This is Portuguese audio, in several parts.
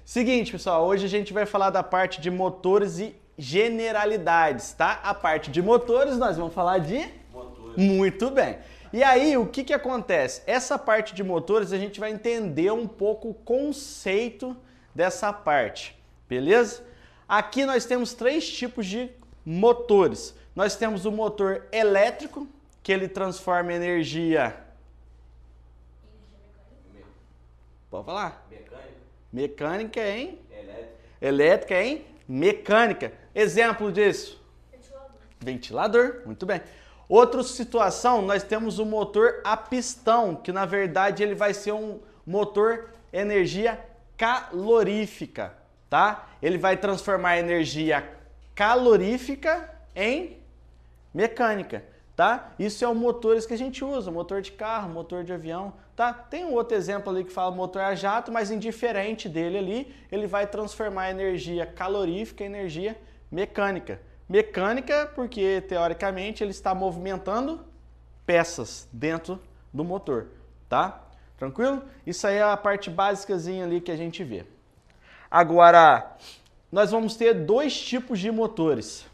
Seguinte, pessoal, hoje a gente vai falar da parte de motores e generalidades, tá? A parte de motores nós vamos falar de... Motores. Muito bem. E aí, o que acontece? Essa parte de motores a gente vai entender um pouco o conceito dessa parte, beleza? Aqui nós temos três tipos de motores. Nós temos o motor elétrico, que ele transforma energia... Pode falar? Mecânica em... Elétrica em mecânica. Exemplo disso? Ventilador, muito bem. Outra situação, nós temos o motor a pistão, que na verdade ele vai ser um motor energia calorífica, tá? Ele vai transformar energia calorífica em mecânica, tá? Isso é os motores que a gente usa, motor de carro, motor de avião, tá? Tem um outro exemplo ali que fala motor a jato, mas indiferente dele ali, ele vai transformar energia calorífica em energia mecânica. Mecânica porque, teoricamente, ele está movimentando peças dentro do motor, tá? Tranquilo? Isso aí é a parte básicazinha ali que a gente vê. Agora, nós vamos ter dois tipos de motores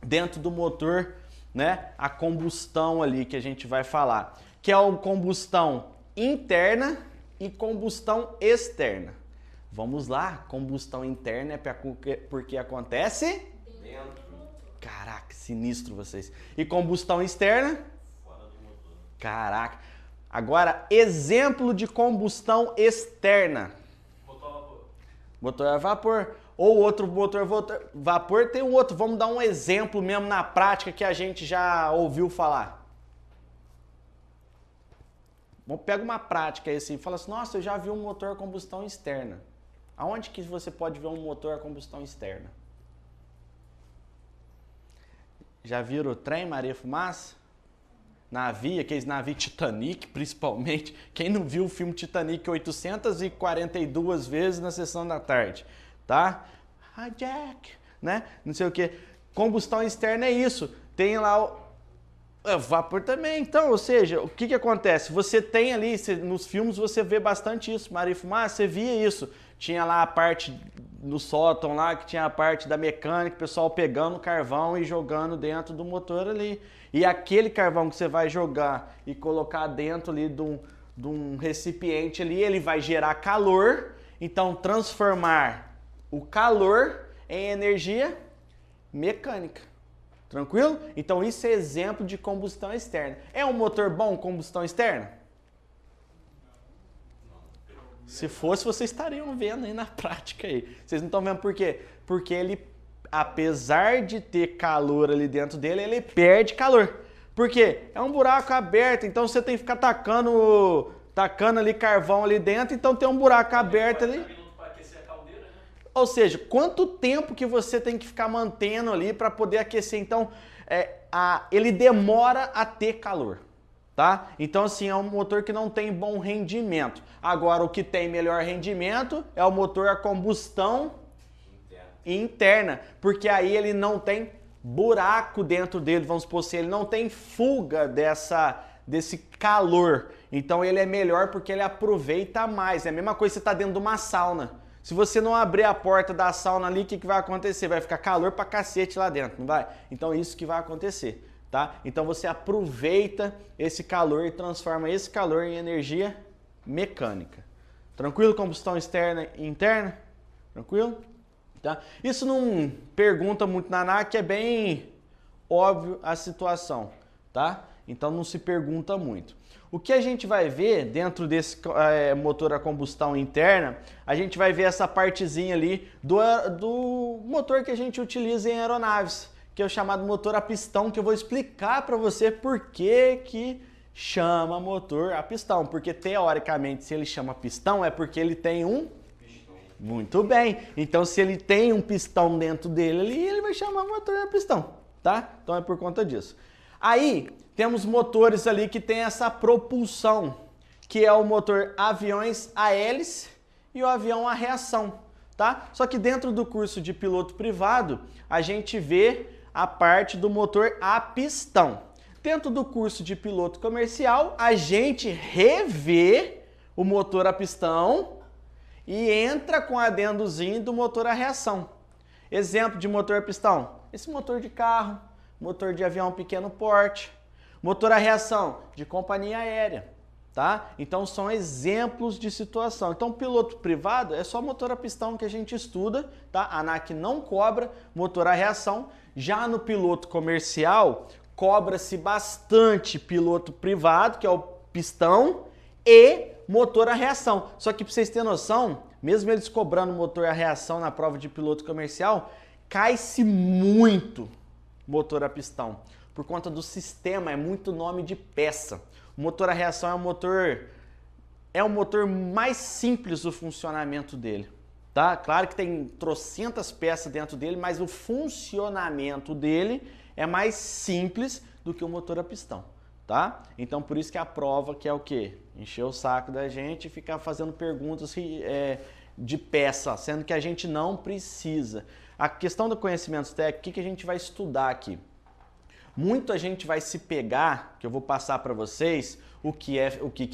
dentro do motor, né? A combustão ali que a gente vai falar, que é a combustão interna e combustão externa. Vamos lá, combustão interna é porque acontece Dentro. Caraca, sinistro vocês. E combustão externa? Fora do motor. Caraca. Agora, exemplo de combustão externa. Motor a vapor. Motor a vapor. Ou outro motor vapor, tem um outro. Vamos dar um exemplo mesmo na prática que a gente já ouviu falar. Vamos pegar uma prática aí assim, fala assim, nossa, eu já vi um motor a combustão externa. Aonde que você pode ver um motor a combustão externa? Já viram o trem, Maria Fumaça? Navio, aqueles navios Titanic, principalmente. Quem não viu o filme Titanic 842 vezes na sessão da tarde, tá? Ah, Jack, né? Não sei o que. Combustão externa é isso. Tem lá o vapor também. Então, ou seja, o que acontece? Você tem ali, nos filmes você vê bastante isso. Maria Fumaça, você via isso. Tinha lá a parte no sótão lá, que tinha a parte da mecânica, o pessoal pegando carvão e jogando dentro do motor ali. E aquele carvão que você vai jogar e colocar dentro ali de um recipiente ali, ele vai gerar calor, então transformar o calor em energia mecânica. Tranquilo? Então isso é exemplo de combustão externa. É um motor bom, combustão externa? Se fosse, vocês estariam vendo aí na prática aí. Vocês não estão vendo por quê? Porque ele, apesar de ter calor ali dentro dele, ele perde calor. Por quê? É um buraco aberto, então você tem que ficar tacando ali carvão ali dentro, então tem um buraco aberto ali. Ou seja, quanto tempo que você tem que ficar mantendo ali para poder aquecer? Então, ele demora a ter calor. Tá? Então, assim, é um motor que não tem bom rendimento. Agora, o que tem melhor rendimento é o motor a combustão interna, porque aí ele não tem buraco dentro dele, vamos supor assim, ele não tem fuga desse calor. Então, ele é melhor porque ele aproveita mais. É a mesma coisa que você está dentro de uma sauna. Se você não abrir a porta da sauna ali, o que vai acontecer? Vai ficar calor pra cacete lá dentro, não vai? Então, isso que vai acontecer. Tá? Então você aproveita esse calor e transforma esse calor em energia mecânica. Tranquilo? Combustão externa e interna? Tranquilo? Tá? Isso não pergunta muito na ANAC, é bem óbvio a situação, tá? Então não se pergunta muito. O que a gente vai ver dentro desse motor a combustão interna, a gente vai ver essa partezinha ali do motor que a gente utiliza em aeronaves, que é o chamado motor a pistão, que eu vou explicar para você por que chama motor a pistão. Porque, teoricamente, se ele chama pistão, é porque ele tem um... Pistão. Muito bem. Então, se ele tem um pistão dentro dele ali, ele vai chamar motor a pistão, tá? Então, é por conta disso. Aí, temos motores ali que tem essa propulsão, que é o motor aviões a hélice e o avião a reação, tá? Só que dentro do curso de piloto privado, a gente vê a parte do motor a pistão. Dentro do curso de piloto comercial, a gente revê o motor a pistão e entra com adendozinho do motor a reação. Exemplo de motor a pistão, esse motor de carro, motor de avião pequeno porte, motor a reação de companhia aérea, tá? Então são exemplos de situação. Então piloto privado é só motor a pistão que a gente estuda, tá? A ANAC não cobra motor a reação. Já no piloto comercial, cobra-se bastante piloto privado, que é o pistão, e motor a reação. Só que para vocês terem noção, mesmo eles cobrando motor a reação na prova de piloto comercial, cai-se muito motor a pistão. Por conta do sistema, é muito nome de peça. O motor a reação é o motor mais simples do funcionamento dele. Tá? Claro que tem trocentas peças dentro dele, mas o funcionamento dele é mais simples do que o motor a pistão. Tá? Então por isso que a prova que é o quê? Encher o saco da gente e ficar fazendo perguntas de peça, sendo que a gente não precisa. A questão do conhecimento técnico, o que a gente vai estudar aqui? Muito a gente vai se pegar, que eu vou passar para vocês, o que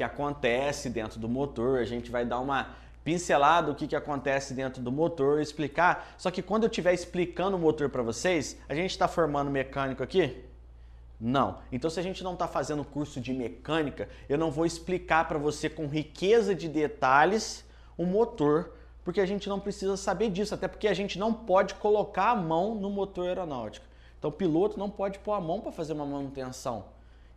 acontece dentro do motor, a gente vai dar uma pincelada do que acontece dentro do motor, explicar. Só que quando eu estiver explicando o motor para vocês, a gente está formando mecânico aqui? Não. Então se a gente não está fazendo curso de mecânica, eu não vou explicar para você com riqueza de detalhes o motor, porque a gente não precisa saber disso, até porque a gente não pode colocar a mão no motor aeronáutico. Então o piloto não pode pôr a mão para fazer uma manutenção,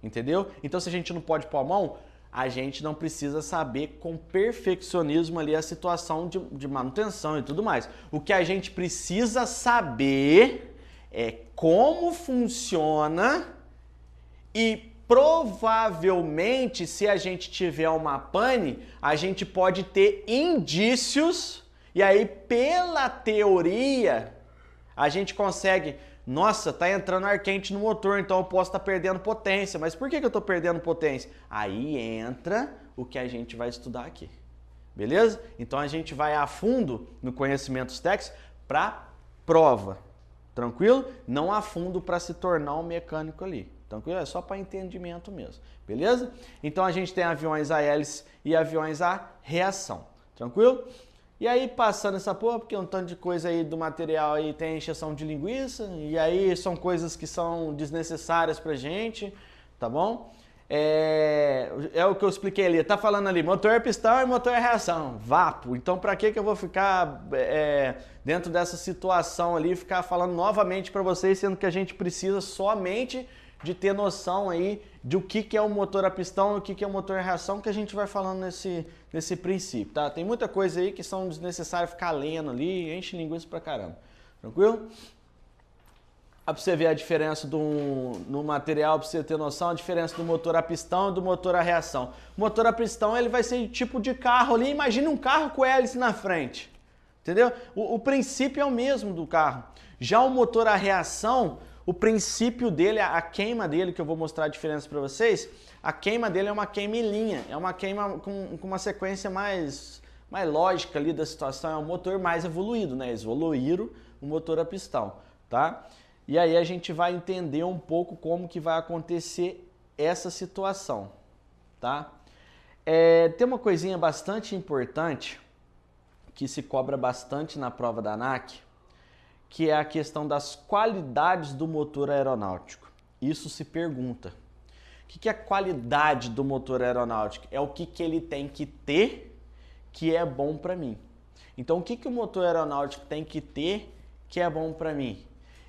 entendeu? Então se a gente não pode pôr a mão, a gente não precisa saber com perfeccionismo ali a situação de manutenção e tudo mais. O que a gente precisa saber é como funciona e provavelmente, se a gente tiver uma pane, a gente pode ter indícios e aí pela teoria a gente consegue... Nossa, tá entrando ar quente no motor, então eu posso estar perdendo potência. Mas por que eu estou perdendo potência? Aí entra o que a gente vai estudar aqui. Beleza? Então a gente vai a fundo no conhecimentos técnicos para prova. Tranquilo? Não a fundo para se tornar um mecânico ali. Tranquilo? É só para entendimento mesmo. Beleza? Então a gente tem aviões a hélice e aviões a reação. Tranquilo? E aí, passando essa porra, porque um tanto de coisa aí do material aí tem encheção de linguiça, e aí são coisas que são desnecessárias pra gente, tá bom? É o que eu expliquei ali, tá falando ali, motor é pistão e motor é reação, vapo. Então pra que eu vou ficar dentro dessa situação ali, ficar falando novamente pra vocês, sendo que a gente precisa somente de ter noção aí de o que é o motor a pistão e o que é o motor a reação, que a gente vai falando nesse princípio, tá? Tem muita coisa aí que são desnecessárias ficar lendo ali, enche linguiça pra caramba, tranquilo? Pra você ver a diferença no material, pra você ter noção, a diferença do motor a pistão e do motor a reação. O motor a pistão, ele vai ser tipo de carro ali, imagina um carro com hélice na frente, entendeu? O princípio é o mesmo do carro. Já o motor a reação, o princípio dele, a queima dele, que eu vou mostrar a diferença para vocês, a queima dele é uma queima em linha, é uma queima com uma sequência mais lógica ali da situação, é um motor mais evoluído, né? Eles evoluíram o motor a pistão, tá? E aí a gente vai entender um pouco como que vai acontecer essa situação, tá? Tem uma coisinha bastante importante que se cobra bastante na prova da ANAC, que é a questão das qualidades do motor aeronáutico. Isso se pergunta. O que é a qualidade do motor aeronáutico? É o que ele tem que ter que é bom para mim. Então, o que o motor aeronáutico tem que ter que é bom para mim?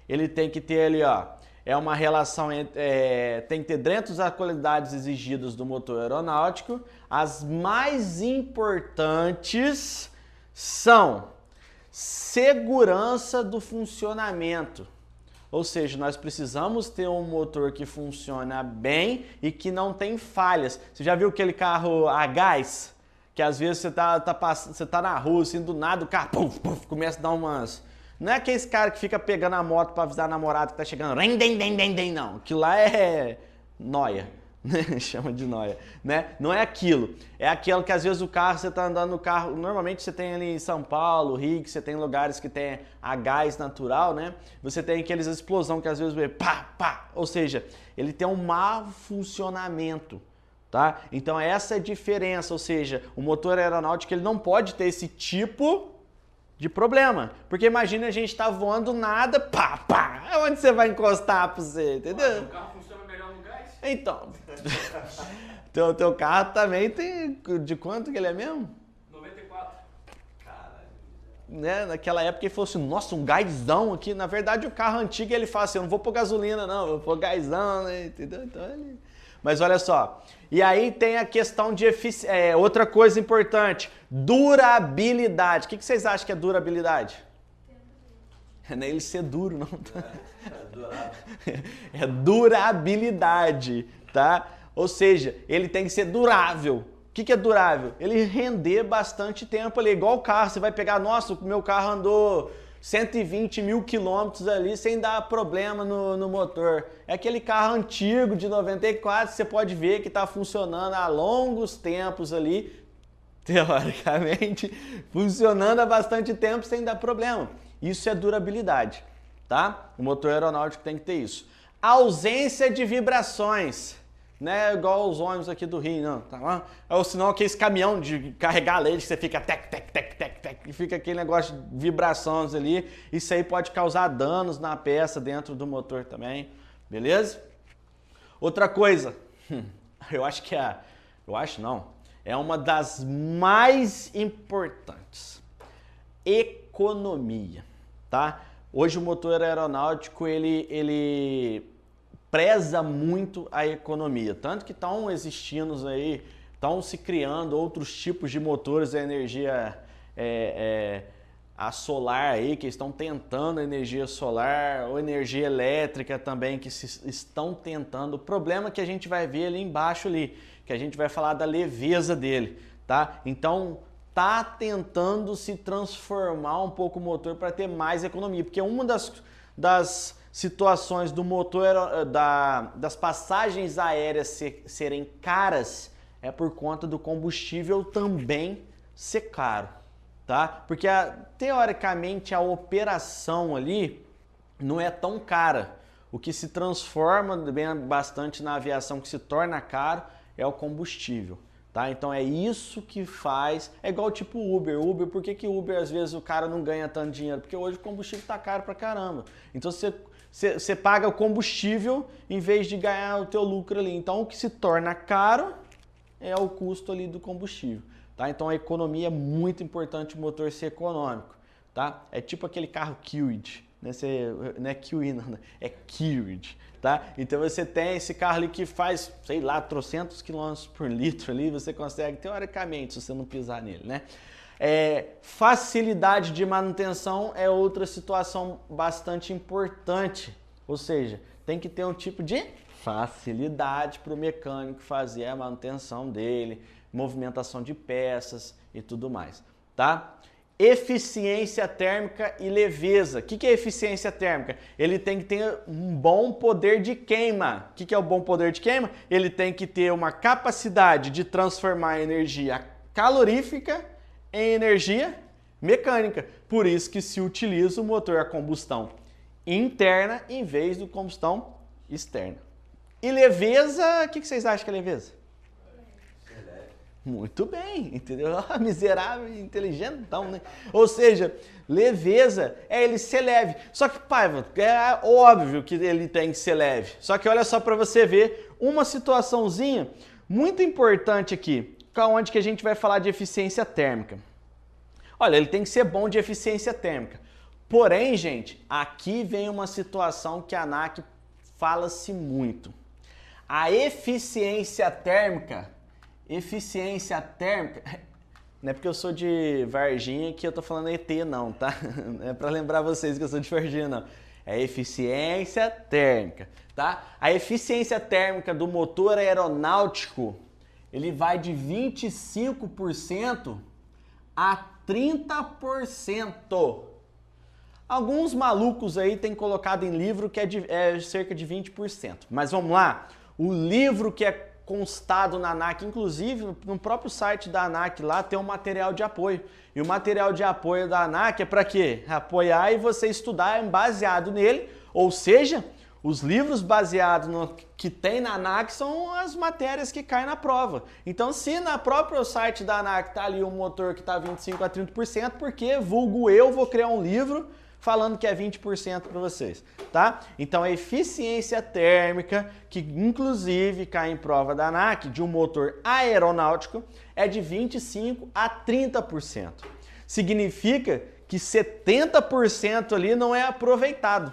Ele tem que ter ali, ó, é uma relação, tem que ter dentro das qualidades exigidas do motor aeronáutico, as mais importantes são segurança do funcionamento, ou seja, nós precisamos ter um motor que funciona bem e que não tem falhas. Você já viu aquele carro a gás? Que às vezes você tá na rua, assim, do nada o carro puf, puf, começa a dar umas... Não é aquele cara que fica pegando a moto para avisar a namorada que tá chegando, não, aquilo lá é nóia. Chama de nóia, né? Não é aquilo. É aquilo que às vezes o carro, você tá andando no carro, normalmente você tem ali em São Paulo, Rio, que você tem lugares que tem a gás natural, né? Você tem aqueles explosão que às vezes vê pá, pá, ou seja, ele tem um mau funcionamento, tá? Então essa é a diferença, ou seja, o motor aeronáutico ele não pode ter esse tipo de problema. Porque imagina a gente tá voando nada, pá, pá, onde você vai encostar pra você, entendeu? O carro funciona melhor no gás? Então, teu carro também tem, de quanto que ele é mesmo? 94. Caralho. Né? Naquela época ele falou assim, nossa, um gásão aqui. Na verdade o carro antigo ele fala assim, eu não vou pôr gasolina não, eu vou pôr gásão, né? Entendeu? Então ele... Mas olha só, e aí tem a questão de eficiência, outra coisa importante, durabilidade. O que vocês acham que é durabilidade? Não é ele ser duro, não. É durabilidade, tá? Ou seja, ele tem que ser durável. O que é durável? Ele render bastante tempo ali, igual o carro. Você vai pegar, nossa, o meu carro andou 120 mil quilômetros ali sem dar problema no motor. É aquele carro antigo de 94, você pode ver que está funcionando há longos tempos ali, teoricamente, funcionando há bastante tempo sem dar problema. Isso é durabilidade, tá? O motor aeronáutico tem que ter isso. Ausência de vibrações. Não é igual os ônibus aqui do Rio, não, tá? Ou senão aqueles caminhão de carregar leite que você fica tec, tec, tec, tec, tec, e fica aquele negócio de vibrações ali. Isso aí pode causar danos na peça dentro do motor também, beleza? Outra coisa, eu acho que é uma das mais importantes. Economia, tá? Hoje o motor aeronáutico, ele preza muito a economia, tanto que estão existindo aí, estão se criando outros tipos de motores a energia a solar aí, que estão tentando a energia solar, ou energia elétrica também, que estão tentando. O problema que a gente vai ver ali embaixo ali, que a gente vai falar da leveza dele, tá? Então, tá tentando se transformar um pouco o motor para ter mais economia, porque uma das situações do motor, das passagens aéreas serem caras é por conta do combustível também ser caro, tá? Porque teoricamente a operação ali não é tão cara. O que se transforma bastante na aviação, que se torna caro, é o combustível. Tá? Então é isso que faz, é igual tipo Uber. Uber, por que Uber às vezes o cara não ganha tanto dinheiro? Porque hoje o combustível tá caro pra caramba. Então você paga o combustível em vez de ganhar o teu lucro ali. Então o que se torna caro é o custo ali do combustível. Tá? Então a economia é muito importante, o motor ser econômico. Tá? É tipo aquele carro Kwid, né? Não é Kwid, não, é Kwid. Tá? Então você tem esse carro ali que faz, sei lá, trocentos quilômetros por litro ali, você consegue teoricamente, se você não pisar nele, né? Facilidade de manutenção é outra situação bastante importante, ou seja, tem que ter um tipo de facilidade para o mecânico fazer a manutenção dele, movimentação de peças e tudo mais, tá? Eficiência térmica e leveza. O que é eficiência térmica? Ele tem que ter um bom poder de queima. O que é o bom poder de queima? Ele tem que ter uma capacidade de transformar energia calorífica em energia mecânica. Por isso que se utiliza o motor a combustão interna em vez do combustão externa. E leveza, o que vocês acham que é leveza? Muito bem, entendeu? Miserável e inteligentão, né? Ou seja, leveza é ele ser leve. Só que, Paiva, é óbvio que ele tem que ser leve. Só que olha só para você ver uma situaçãozinha muito importante aqui, onde que a gente vai falar de eficiência térmica. Olha, ele tem que ser bom de eficiência térmica. Porém, gente, aqui vem uma situação que a ANAC fala-se muito. A eficiência térmica, não é porque eu sou de Varginha que eu tô falando ET não, tá? Não é para lembrar vocês que eu sou de Varginha não. É eficiência térmica, tá? A eficiência térmica do motor aeronáutico, ele vai de 25% a 30%. Alguns malucos aí têm colocado em livro que é cerca de 20%. Mas vamos lá, o livro que é constado na ANAC, inclusive no próprio site da ANAC lá tem um material de apoio. E o material de apoio da ANAC é para quê? Apoiar e você estudar baseado nele, ou seja, Os livros baseados no que tem na ANAC são as matérias que caem na prova. Então, se na própria site da ANAC está ali um motor que está 25% a 30%, porque, vulgo eu, vou criar um livro falando que é 20% para vocês, tá? Então, a eficiência térmica, que inclusive cai em prova da ANAC, de um motor aeronáutico, é de 25% a 30%. Significa que 70% ali não é aproveitado.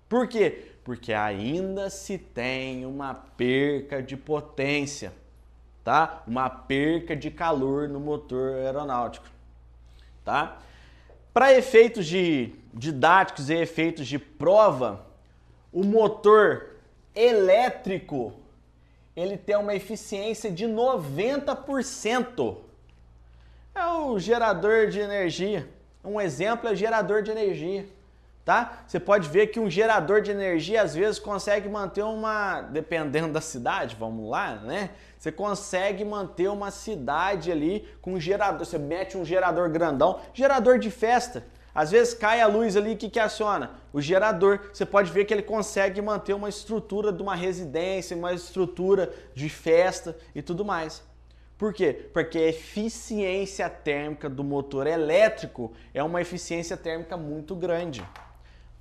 Por quê? Porque ainda se tem uma perca de potência, tá? Uma perca de calor no motor aeronáutico, tá? Para efeitos didáticos e efeitos de prova, o motor elétrico, ele tem uma eficiência de 90%. É o gerador de energia. Um exemplo é o gerador de energia. Tá? Você pode ver que um gerador de energia às vezes consegue manter dependendo da cidade, vamos lá, né? Você consegue manter uma cidade ali com um gerador, você mete um gerador grandão, gerador de festa. Às vezes cai a luz ali, o que aciona? O gerador. Você pode ver que ele consegue manter uma estrutura de uma residência, uma estrutura de festa e tudo mais. Por quê? Porque a eficiência térmica do motor elétrico é uma eficiência térmica muito grande.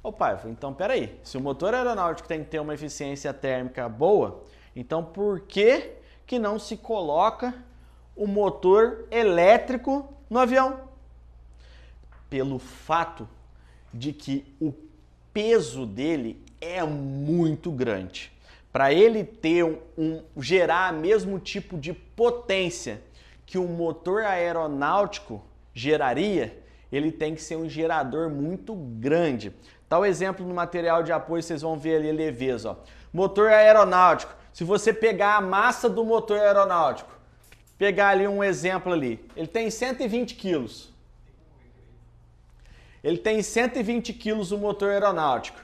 Ô Paiva, então peraí, se o motor aeronáutico tem que ter uma eficiência térmica boa, então por que não se coloca o motor elétrico no avião? Pelo fato de que o peso dele é muito grande. Para ele ter gerar o mesmo tipo de potência que um motor aeronáutico geraria, ele tem que ser um gerador muito grande. Tal exemplo no material de apoio, vocês vão ver ali a leveza. Ó. Motor aeronáutico. Se você pegar a massa do motor aeronáutico, pegar ali um exemplo ali, ele tem 120 quilos. Ele tem 120 quilos o motor aeronáutico,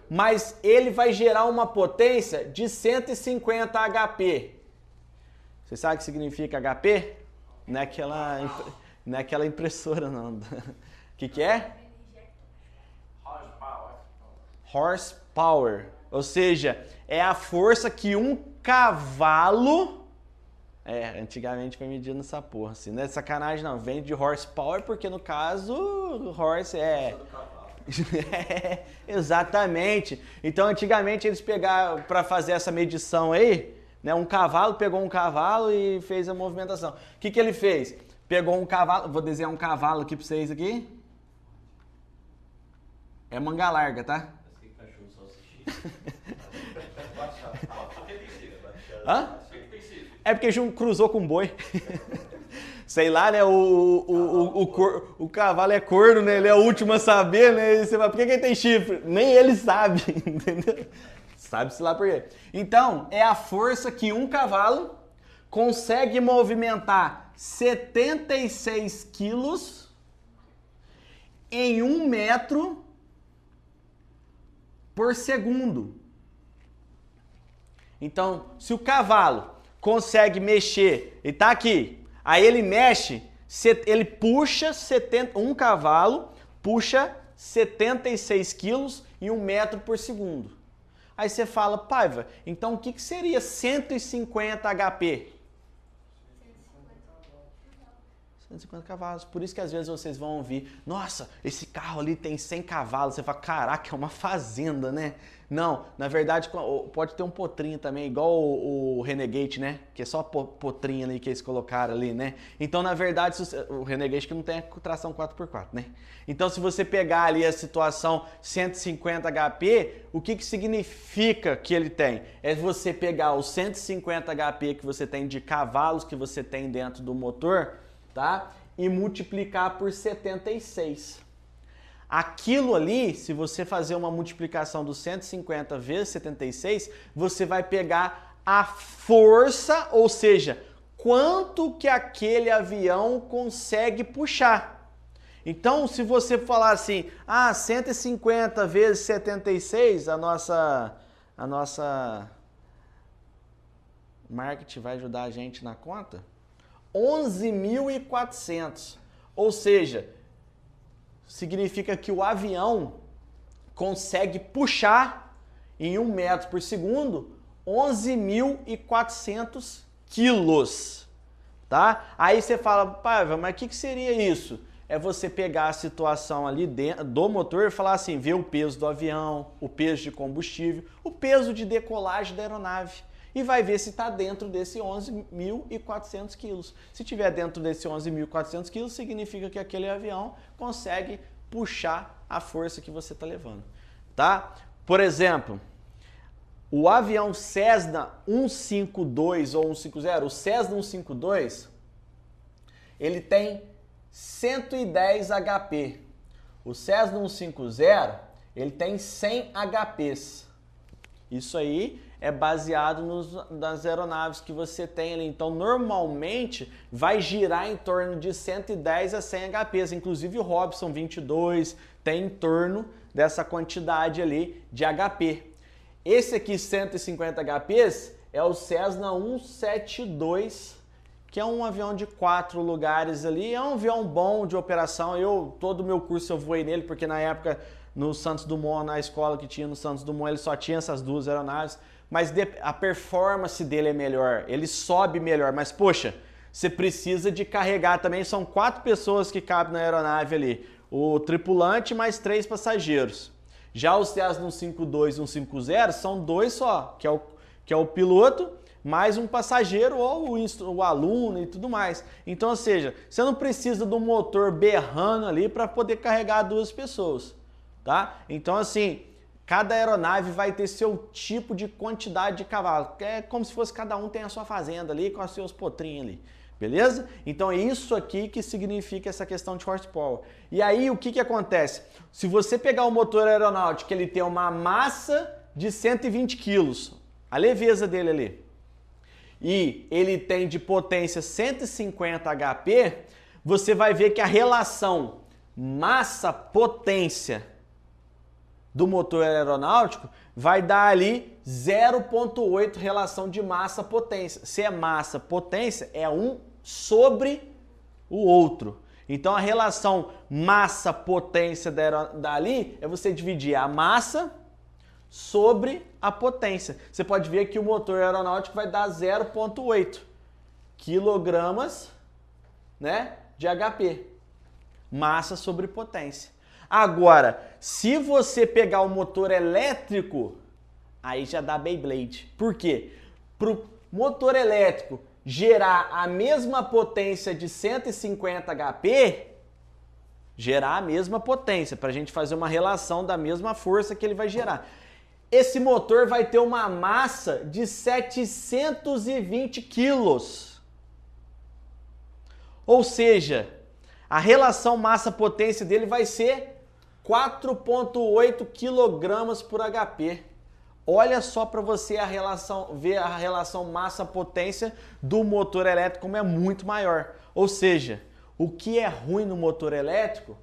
mas ele vai gerar uma potência de 150 HP. Você sabe o que significa HP? Não é aquela impressora, não. O que é? Horsepower. Ou seja, é a força que um cavalo... antigamente foi medido nessa porra, assim. Não é sacanagem, não. Vem de horsepower porque, no caso, horse exatamente. Então, antigamente, eles pegaram, para fazer essa medição aí, né, um cavalo pegou um cavalo e fez a movimentação. O que ele fez? Pegou um cavalo, vou desenhar um cavalo aqui para vocês aqui. É manga larga, tá? Hã? É porque cruzou com boi. Sei lá, né? O cavalo é corno, né? Ele é o último a saber, né? E você fala, por que ele tem chifre? Nem ele sabe, entendeu? Sabe-se lá por quê. Então, é a força que um cavalo consegue movimentar 76 quilos em 1 metro por segundo. Então, se o cavalo consegue mexer, ele tá aqui, aí ele mexe, ele puxa um cavalo, puxa 76 quilos em 1 metro por segundo. Aí você fala, Paiva, então o que seria 150 HP? 150 cavalos. Por isso que às vezes vocês vão ouvir, nossa, esse carro ali tem 100 cavalos. Você fala, caraca, é uma fazenda, né? Não, na verdade pode ter um potrinho também, igual o Renegade, né? Que é só potrinho ali que eles colocaram ali, né? Então, na verdade, o Renegade que não tem tração 4x4, né? Então, se você pegar ali a situação 150 HP, o que significa que ele tem? É você pegar os 150 HP que você tem de cavalos que você tem dentro do motor, tá? E multiplicar por 76. Aquilo ali, se você fazer uma multiplicação dos 150 vezes 76, você vai pegar a força, ou seja, quanto que aquele avião consegue puxar. Então, se você falar assim, 150 vezes 76, a nossa marketing vai ajudar a gente na conta, 11.400. Ou seja, significa que o avião consegue puxar em 1 metro por segundo, 11.400 quilos, tá? Aí você fala, Paiva, mas o que seria isso? É você pegar a situação ali dentro do motor e falar assim, ver o peso do avião, o peso de combustível, o peso de decolagem da aeronave e vai ver se está dentro desse 11.400 quilos. Se tiver dentro desse 11.400 quilos, significa que aquele avião consegue puxar a força que você está levando, tá? Por exemplo, o avião Cessna 152 ou 150, o Cessna 152, ele tem 110 HP. O Cessna 150, ele tem 100 HPs. Isso aí é baseado nas aeronaves que você tem ali. Então, normalmente, vai girar em torno de 110 a 100 HPs. Inclusive, o Robson 22 tem em torno dessa quantidade ali de HP. Esse aqui, 150 HPs, é o Cessna 172, que é um avião de 4 lugares ali. É um avião bom de operação. Todo o meu curso eu voei nele, porque na época, no Santos Dumont, na escola que tinha no Santos Dumont, ele só tinha essas duas aeronaves. Mas a performance dele é melhor, ele sobe melhor. Mas, poxa, você precisa de carregar também. São 4 pessoas que cabem na aeronave ali. O tripulante mais 3 passageiros. Já os Cessna 152 e 150 são 2 só, que é o piloto mais um passageiro ou o aluno e tudo mais. Então, ou seja, você não precisa de um motor berrando ali para poder carregar 2 pessoas, tá? Então, assim, cada aeronave vai ter seu tipo de quantidade de cavalo. É como se fosse cada um tem a sua fazenda ali com os seus potrinhos ali. Beleza? Então é isso aqui que significa essa questão de horsepower. E aí o que acontece? Se você pegar o motor aeronáutico, ele tem uma massa de 120 quilos, a leveza dele ali, e ele tem de potência 150 HP, você vai ver que a relação massa-potência do motor aeronáutico vai dar ali 0,8 relação de massa-potência. Se é massa-potência, é um sobre o outro. Então a relação massa-potência dali é você dividir a massa sobre a potência. Você pode ver que o motor aeronáutico vai dar 0,8 quilogramas, né, de HP. Massa sobre potência. Agora, se você pegar o motor elétrico, aí já dá Beyblade. Por quê? Para o motor elétrico gerar a mesma potência de 150 HP, gerar a mesma potência, para a gente fazer uma relação da mesma força que ele vai gerar. Esse motor vai ter uma massa de 720 quilos. Ou seja, a relação massa-potência dele vai ser 4,8 kg por HP. Olha só para você ver a relação massa-potência do motor elétrico como é muito maior. Ou seja, o que é ruim no motor elétrico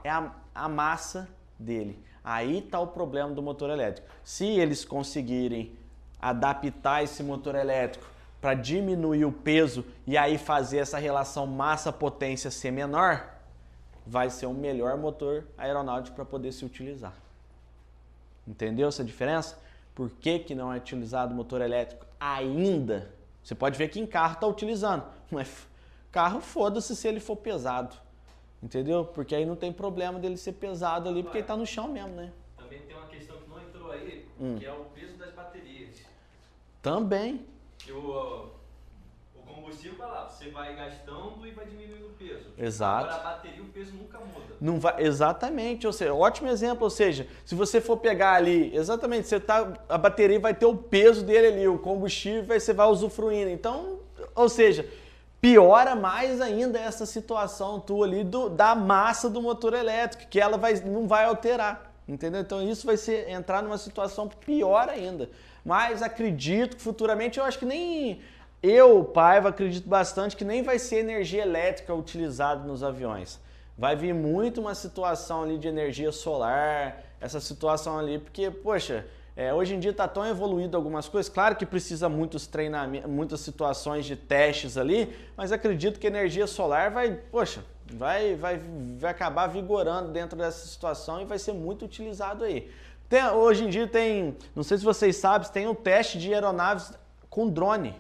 é a massa dele. Aí está o problema do motor elétrico. Se eles conseguirem adaptar esse motor elétrico para diminuir o peso e aí fazer essa relação massa-potência ser menor, vai ser um melhor motor aeronáutico para poder se utilizar. Entendeu essa diferença? Por que não é utilizado motor elétrico ainda? Você pode ver que em carro está utilizando, mas carro foda-se se ele for pesado. Entendeu? Porque aí não tem problema dele ser pesado ali, porque ele está no chão mesmo, né? Também tem uma questão que não entrou aí, que é o peso das baterias. Também. Que o combustível vai lá, você vai gastando e vai diminuindo o peso. Exato. Agora a bateria, o peso nunca muda. Não vai, exatamente, ou seja, ótimo exemplo, ou seja, se você for pegar ali, exatamente, a bateria vai ter o peso dele ali, o combustível você vai usufruindo. Então, ou seja, piora mais ainda essa situação tua ali da massa do motor elétrico, que ela não vai alterar, entendeu? Então isso vai entrar numa situação pior ainda. Mas acredito que futuramente, eu acho que nem eu, Paiva, acredito bastante que nem vai ser energia elétrica utilizada nos aviões. Vai vir muito uma situação ali de energia solar, essa situação ali, porque, poxa, hoje em dia está tão evoluído algumas coisas, claro que precisa muitos treinamentos, muitas situações de testes ali, mas acredito que a energia solar vai acabar vigorando dentro dessa situação e vai ser muito utilizado aí. Hoje em dia tem, não sei se vocês sabem, tem um teste de aeronaves com drone,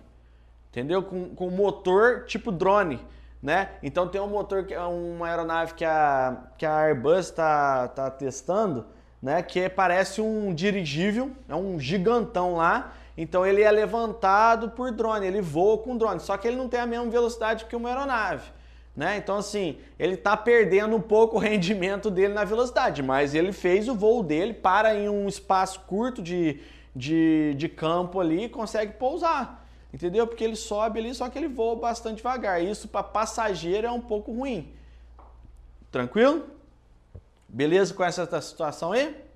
entendeu? Com motor tipo drone, né? Então tem um motor, uma aeronave que a Airbus tá testando, né? Que parece um dirigível, é um gigantão lá. Então ele é levantado por drone, ele voa com drone, só que ele não tem a mesma velocidade que uma aeronave, né? Então assim, ele está perdendo um pouco o rendimento dele na velocidade, mas ele fez o voo dele, para em um espaço curto de campo ali e consegue pousar, entendeu? Porque ele sobe ali, só que ele voa bastante devagar. Isso para passageiro é um pouco ruim. Tranquilo? Beleza com essa situação aí?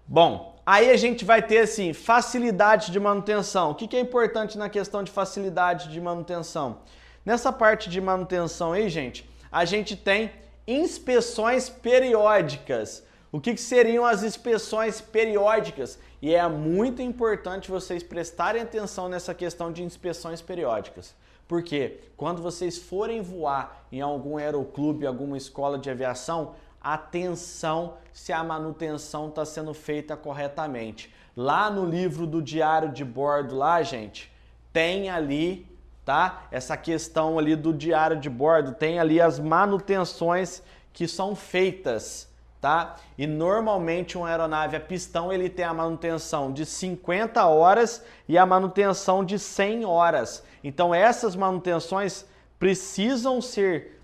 Bom, aí a gente vai ter assim, facilidade de manutenção. O que é importante na questão de facilidade de manutenção? Nessa parte de manutenção aí, gente, a gente tem inspeções periódicas. O que seriam as inspeções periódicas? E é muito importante vocês prestarem atenção nessa questão de inspeções periódicas. Porque quando vocês forem voar em algum aeroclube, alguma escola de aviação, atenção se a manutenção está sendo feita corretamente. Lá no livro do diário de bordo, lá, gente, tem ali, tá? Essa questão ali do diário de bordo, tem ali as manutenções que são feitas, tá? E normalmente uma aeronave a pistão, ele tem a manutenção de 50 horas e a manutenção de 100 horas. Então essas manutenções precisam ser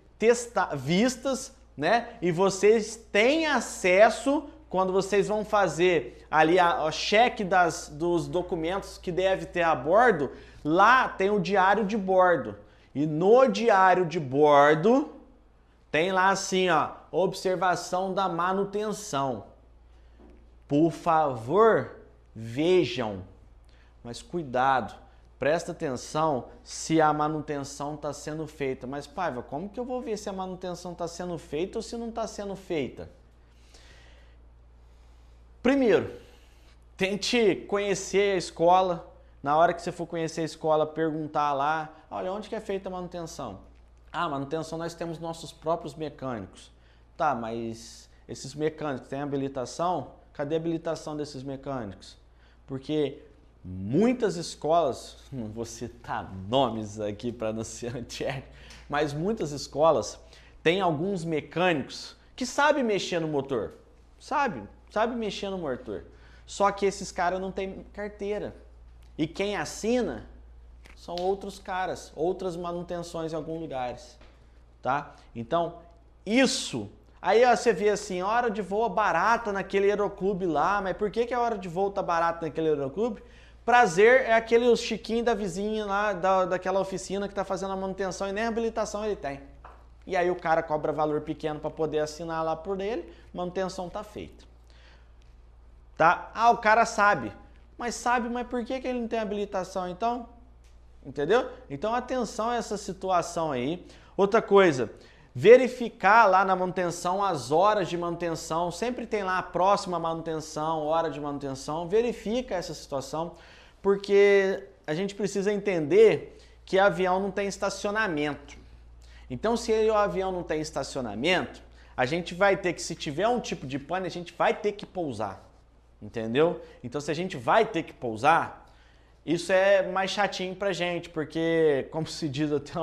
vistas, né? E vocês têm acesso, quando vocês vão fazer ali o cheque dos documentos que deve ter a bordo, lá tem o diário de bordo. E no diário de bordo tem lá assim, ó, observação da manutenção. Por favor, vejam, mas cuidado. Presta atenção se a manutenção está sendo feita. Mas, Paiva, como que eu vou ver se a manutenção está sendo feita ou se não está sendo feita? Primeiro, tente conhecer a escola. Na hora que você for conhecer a escola, perguntar lá, olha, onde que é feita a manutenção? Ah, manutenção nós temos nossos próprios mecânicos. Tá, mas esses mecânicos têm habilitação? Cadê a habilitação desses mecânicos? Porque muitas escolas, não vou citar nomes aqui para não ser antiético, mas muitas escolas têm alguns mecânicos que sabem mexer no motor, sabe mexer no motor, só que esses caras não têm carteira. E quem assina são outros caras, outras manutenções em alguns lugares, tá? Então, isso. Aí ó, você vê assim, hora de voo barata naquele aeroclube lá, mas por que a hora de voo tá barata naquele aeroclube? Prazer é aquele chiquinho da vizinha lá, daquela oficina que está fazendo a manutenção e nem habilitação ele tem. E aí o cara cobra valor pequeno para poder assinar lá por ele, manutenção tá feita. Tá? Ah, o cara sabe. Mas por que ele não tem habilitação então? Entendeu? Então atenção a essa situação aí. Outra coisa, verificar lá na manutenção as horas de manutenção. Sempre tem lá a próxima manutenção, hora de manutenção. Verifica essa situação, porque a gente precisa entender que avião não tem estacionamento. Então, se o avião não tem estacionamento, a gente vai ter que, se tiver um tipo de pane, a gente vai ter que pousar. Entendeu? Então, se a gente vai ter que pousar, isso é mais chatinho pra gente, porque, como se diz até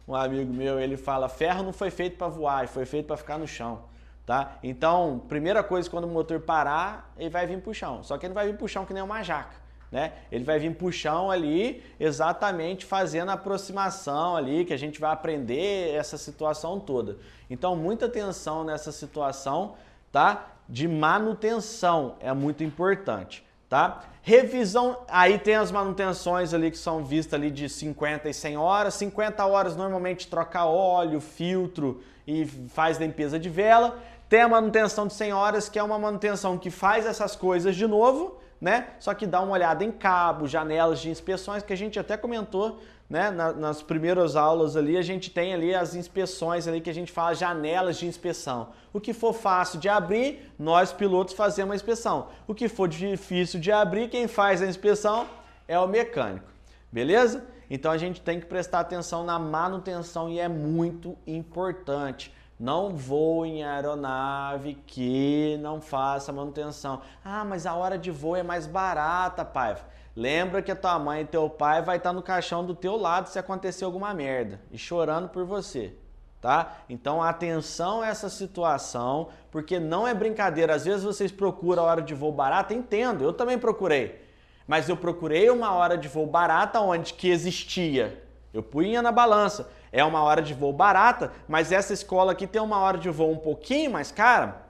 um amigo meu, ele fala, ferro não foi feito para voar, foi feito para ficar no chão, tá? Então, primeira coisa, quando o motor parar, ele vai vir pro chão, só que ele não vai vir pro chão que nem uma jaca, né? Ele vai vir pro chão ali, exatamente fazendo a aproximação ali, que a gente vai aprender essa situação toda. Então, muita atenção nessa situação, tá? De manutenção, é muito importante, tá? Revisão, aí tem as manutenções ali que são vistas ali de 50 e 100 horas. 50 horas normalmente troca óleo, filtro e faz limpeza de vela. Tem a manutenção de 100 horas, que é uma manutenção que faz essas coisas de novo, né? Só que dá uma olhada em cabo, janelas de inspeções, que a gente até comentou, né? Nas primeiras aulas ali, a gente tem ali as inspeções ali que a gente fala janelas de inspeção. O que for fácil de abrir, nós pilotos fazemos a inspeção. O que for difícil de abrir, quem faz a inspeção é o mecânico. Beleza? Então a gente tem que prestar atenção na manutenção e é muito importante. Não voe em aeronave que não faça manutenção. Ah, mas a hora de voo é mais barata, pai. Lembra que a tua mãe e teu pai vai estar no caixão do teu lado se acontecer alguma merda e chorando por você, tá? Então atenção a essa situação, porque não é brincadeira. Às vezes vocês procuram a hora de voo barata, entendo, eu também procurei. Mas eu procurei uma hora de voo barata onde que existia. Eu punha na balança. É uma hora de voo barata, mas essa escola aqui tem uma hora de voo um pouquinho mais cara,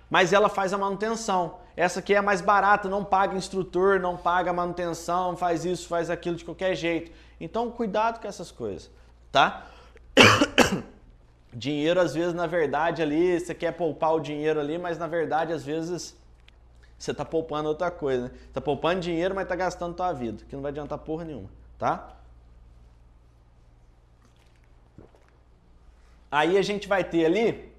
mas ela faz a manutenção. Essa aqui é mais barata, não paga instrutor, não paga manutenção, faz isso, faz aquilo de qualquer jeito. Então, cuidado com essas coisas, tá? Dinheiro, às vezes, na verdade, ali, você quer poupar o dinheiro ali, mas na verdade, às vezes, você tá poupando outra coisa, né? Tá poupando dinheiro, mas tá gastando tua vida, que não vai adiantar porra nenhuma, tá? Aí a gente vai ter ali,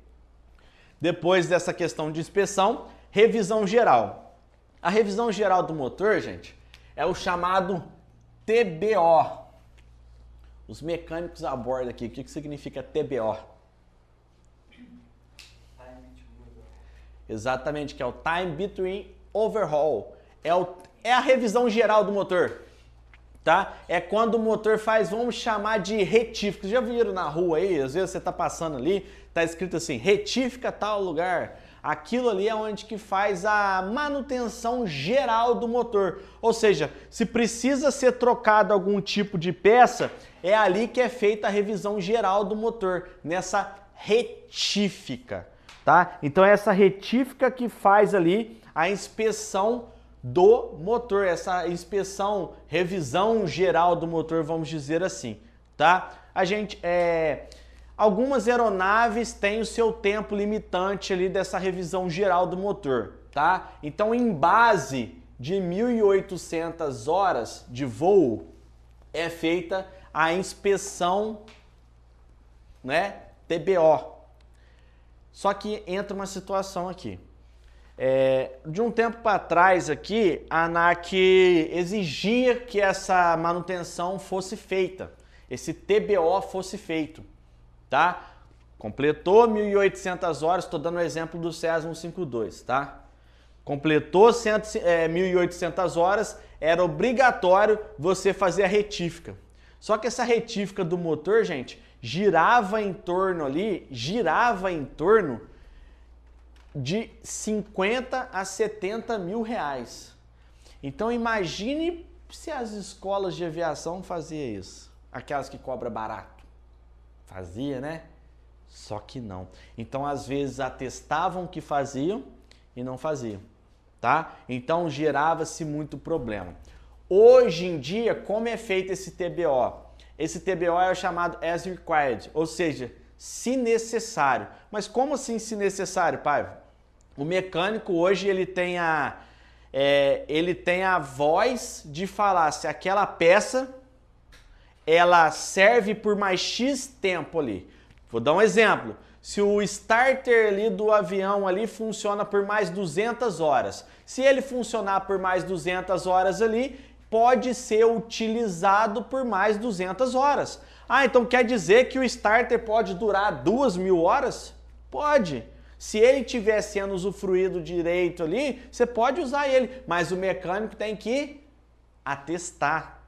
depois dessa questão de inspeção, revisão geral. A revisão geral do motor, gente, é o chamado TBO. Os mecânicos a bordo aqui, o que significa TBO? Exatamente, que é o Time Between Overhaul. É a revisão geral do motor. Tá? É quando o motor faz, vamos chamar de retífica. Já viram na rua aí? Às vezes você tá passando ali, tá escrito assim, retífica tal lugar. Aquilo ali é onde que faz a manutenção geral do motor. Ou seja, se precisa ser trocado algum tipo de peça, é ali que é feita a revisão geral do motor, nessa retífica, tá? Então é essa retífica que faz ali a inspeção do motor, essa inspeção, revisão geral do motor, vamos dizer assim, tá? Algumas aeronaves têm o seu tempo limitante ali dessa revisão geral do motor, tá? Então, em base de 1.800 horas de voo, é feita a inspeção, né, TBO. Só que entra uma situação aqui. De um tempo para trás aqui, a ANAC exigia que essa manutenção fosse feita, esse TBO fosse feito, tá? Completou 1.800 horas, estou dando o exemplo do Cessna 152, tá? Completou 1.800 horas, era obrigatório você fazer a retífica. Só que essa retífica do motor, gente, girava em torno de 50 a 70 mil reais. Então imagine se as escolas de aviação faziam isso. Aquelas que cobram barato. Fazia, né? Só que não. Então às vezes atestavam que faziam e não faziam, tá? Então gerava-se muito problema. Hoje em dia, como é feito esse TBO? Esse TBO é o chamado as required, ou seja, se necessário. Mas como assim se necessário, pai? O mecânico hoje ele tem a voz de falar se aquela peça ela serve por mais X tempo ali. Vou dar um exemplo. Se o starter ali do avião ali funciona por mais 200 horas. Se ele funcionar por mais 200 horas ali, pode ser utilizado por mais 200 horas. Ah, então quer dizer que o starter pode durar 2.000 horas? Pode. Se ele estiver sendo usufruído direito ali, você pode usar ele, mas o mecânico tem que atestar.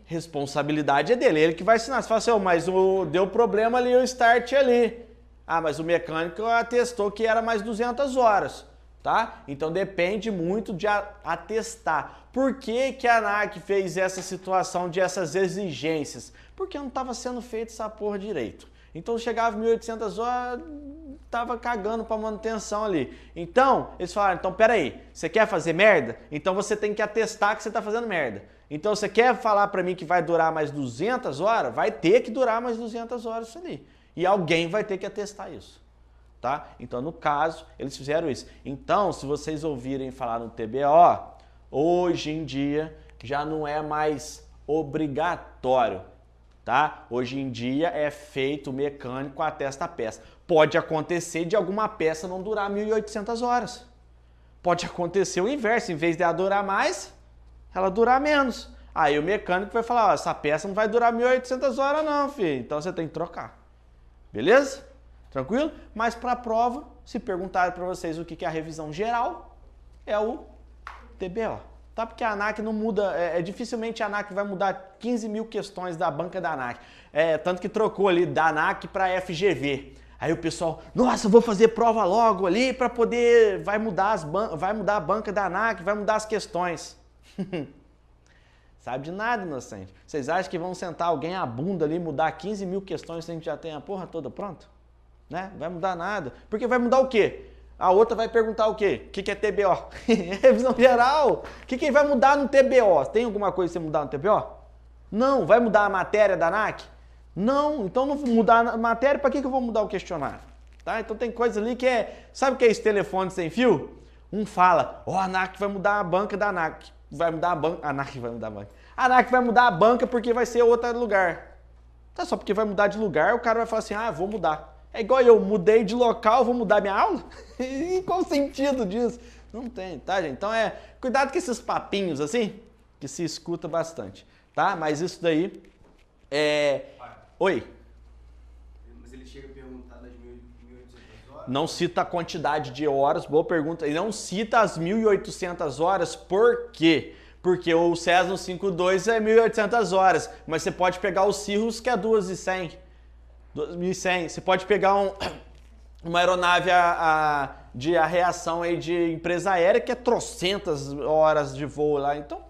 Responsabilidade é dele, ele que vai ensinar. Você fala assim, mas deu problema ali o start ali. Ah, mas o mecânico atestou que era mais 200 horas, tá? Então depende muito de atestar. Por que que a ANAC fez essa situação de essas exigências? Porque não estava sendo feito essa porra direito. Então chegava 1.800 horas, tava cagando para manutenção ali. Então, eles falaram, então peraí, você quer fazer merda? Então você tem que atestar que você tá fazendo merda. Então você quer falar para mim que vai durar mais 200 horas? Vai ter que durar mais 200 horas isso ali. E alguém vai ter que atestar isso, tá? Então no caso, eles fizeram isso. Então, se vocês ouvirem falar no TBO, hoje em dia já não é mais obrigatório. Tá? Hoje em dia é feito o mecânico atesta a peça. Pode acontecer de alguma peça não durar 1.800 horas. Pode acontecer o inverso, em vez de ela durar mais, ela durar menos. Aí o mecânico vai falar, ó, essa peça não vai durar 1.800 horas não, filho, então você tem que trocar. Beleza? Tranquilo? Mas para a prova, se perguntarem para vocês o que é a revisão geral, é o TBO. Tá? Porque a ANAC não muda, dificilmente a ANAC vai mudar 15 mil questões da banca da ANAC. Tanto que trocou ali da ANAC para FGV. Aí o pessoal, nossa, vou fazer prova logo ali para poder, vai mudar a banca da ANAC, vai mudar as questões. Sabe de nada, inocente. Vocês acham que vão sentar alguém à bunda ali, mudar 15 mil questões se a gente já tem a porra toda pronta? Né? Vai mudar nada. Porque vai mudar o quê? A outra vai perguntar o quê? O que é TBO? Revisão geral. O que vai mudar no TBO? Tem alguma coisa que você mudar no TBO? Não. Vai mudar a matéria da ANAC? Não. Então não vou mudar a matéria, para que eu vou mudar o questionário? Tá? Então tem coisa ali que sabe o que é esse telefone sem fio? Um fala, a ANAC vai mudar a banca da ANAC. Vai mudar a banca. A ANAC vai mudar a banca. A ANAC vai mudar a banca porque vai ser outro lugar. Tá, só porque vai mudar de lugar, o cara vai falar assim, vou mudar. É igual eu mudei de local, vou mudar minha aula? E qual o sentido disso? Não tem, tá, gente? Então cuidado com esses papinhos assim, que se escuta bastante, tá? Mas isso daí Oi? Mas ele chega a perguntar das 1.800 horas? Não cita a quantidade de horas, boa pergunta. E não cita as 1.800 horas, por quê? Porque o Cessna 52 é 1.800 horas, mas você pode pegar o Cirrus que é 2.100. 2.100. Você pode pegar uma aeronave de reação aí de empresa aérea que é trocentas horas de voo lá. Então,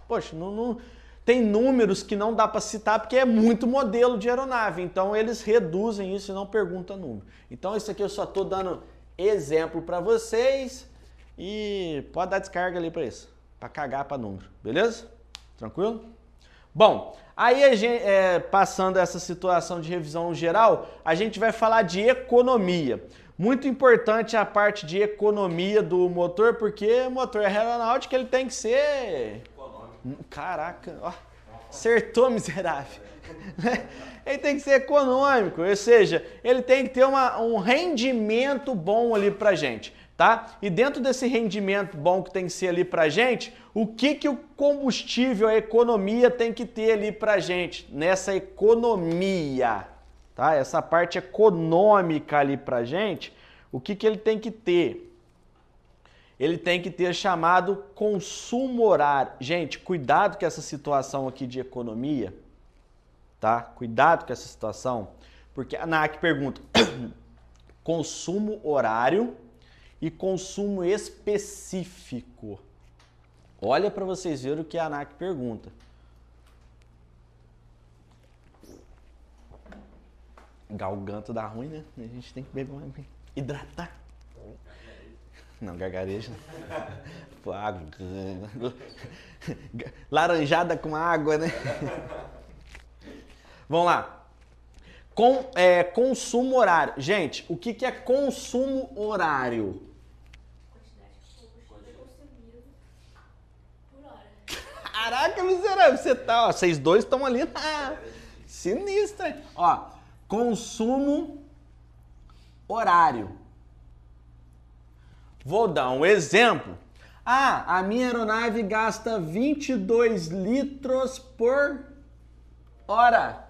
poxa, não tem números que não dá para citar porque é muito modelo de aeronave. Então, eles reduzem isso e não perguntam número. Então, isso aqui eu só estou dando exemplo para vocês e pode dar descarga ali para isso, para cagar para número. Beleza? Tranquilo? Bom, aí a gente, passando essa situação de revisão geral, a gente vai falar de economia. Muito importante a parte de economia do motor, porque o motor aeronáutico ele tem que ser... econômico. Caraca, ó, acertou, miserável. Ele tem que ser econômico, ou seja, ele tem que ter um rendimento bom ali pra gente. Tá? E dentro desse rendimento bom que tem que ser ali pra gente, o que o combustível, a economia tem que ter ali pra gente, nessa economia, tá? Essa parte econômica ali pra gente, o que ele tem que ter? Ele tem que ter chamado consumo horário. Gente, cuidado com essa situação aqui de economia, tá? Cuidado com essa situação, porque a ANAC pergunta consumo horário e consumo específico. Olha para vocês verem o que a ANAC pergunta. Galganto dá ruim, né? A gente tem que beber uma... hidratar. Não, gargarejo. Água. Laranjada com água, né? Vamos lá. Consumo horário. Gente, o que é consumo horário? Caraca, miserável, vocês dois estão ali sinistra, hein? Ó, consumo horário. Vou dar um exemplo. A minha aeronave gasta 22 litros por hora.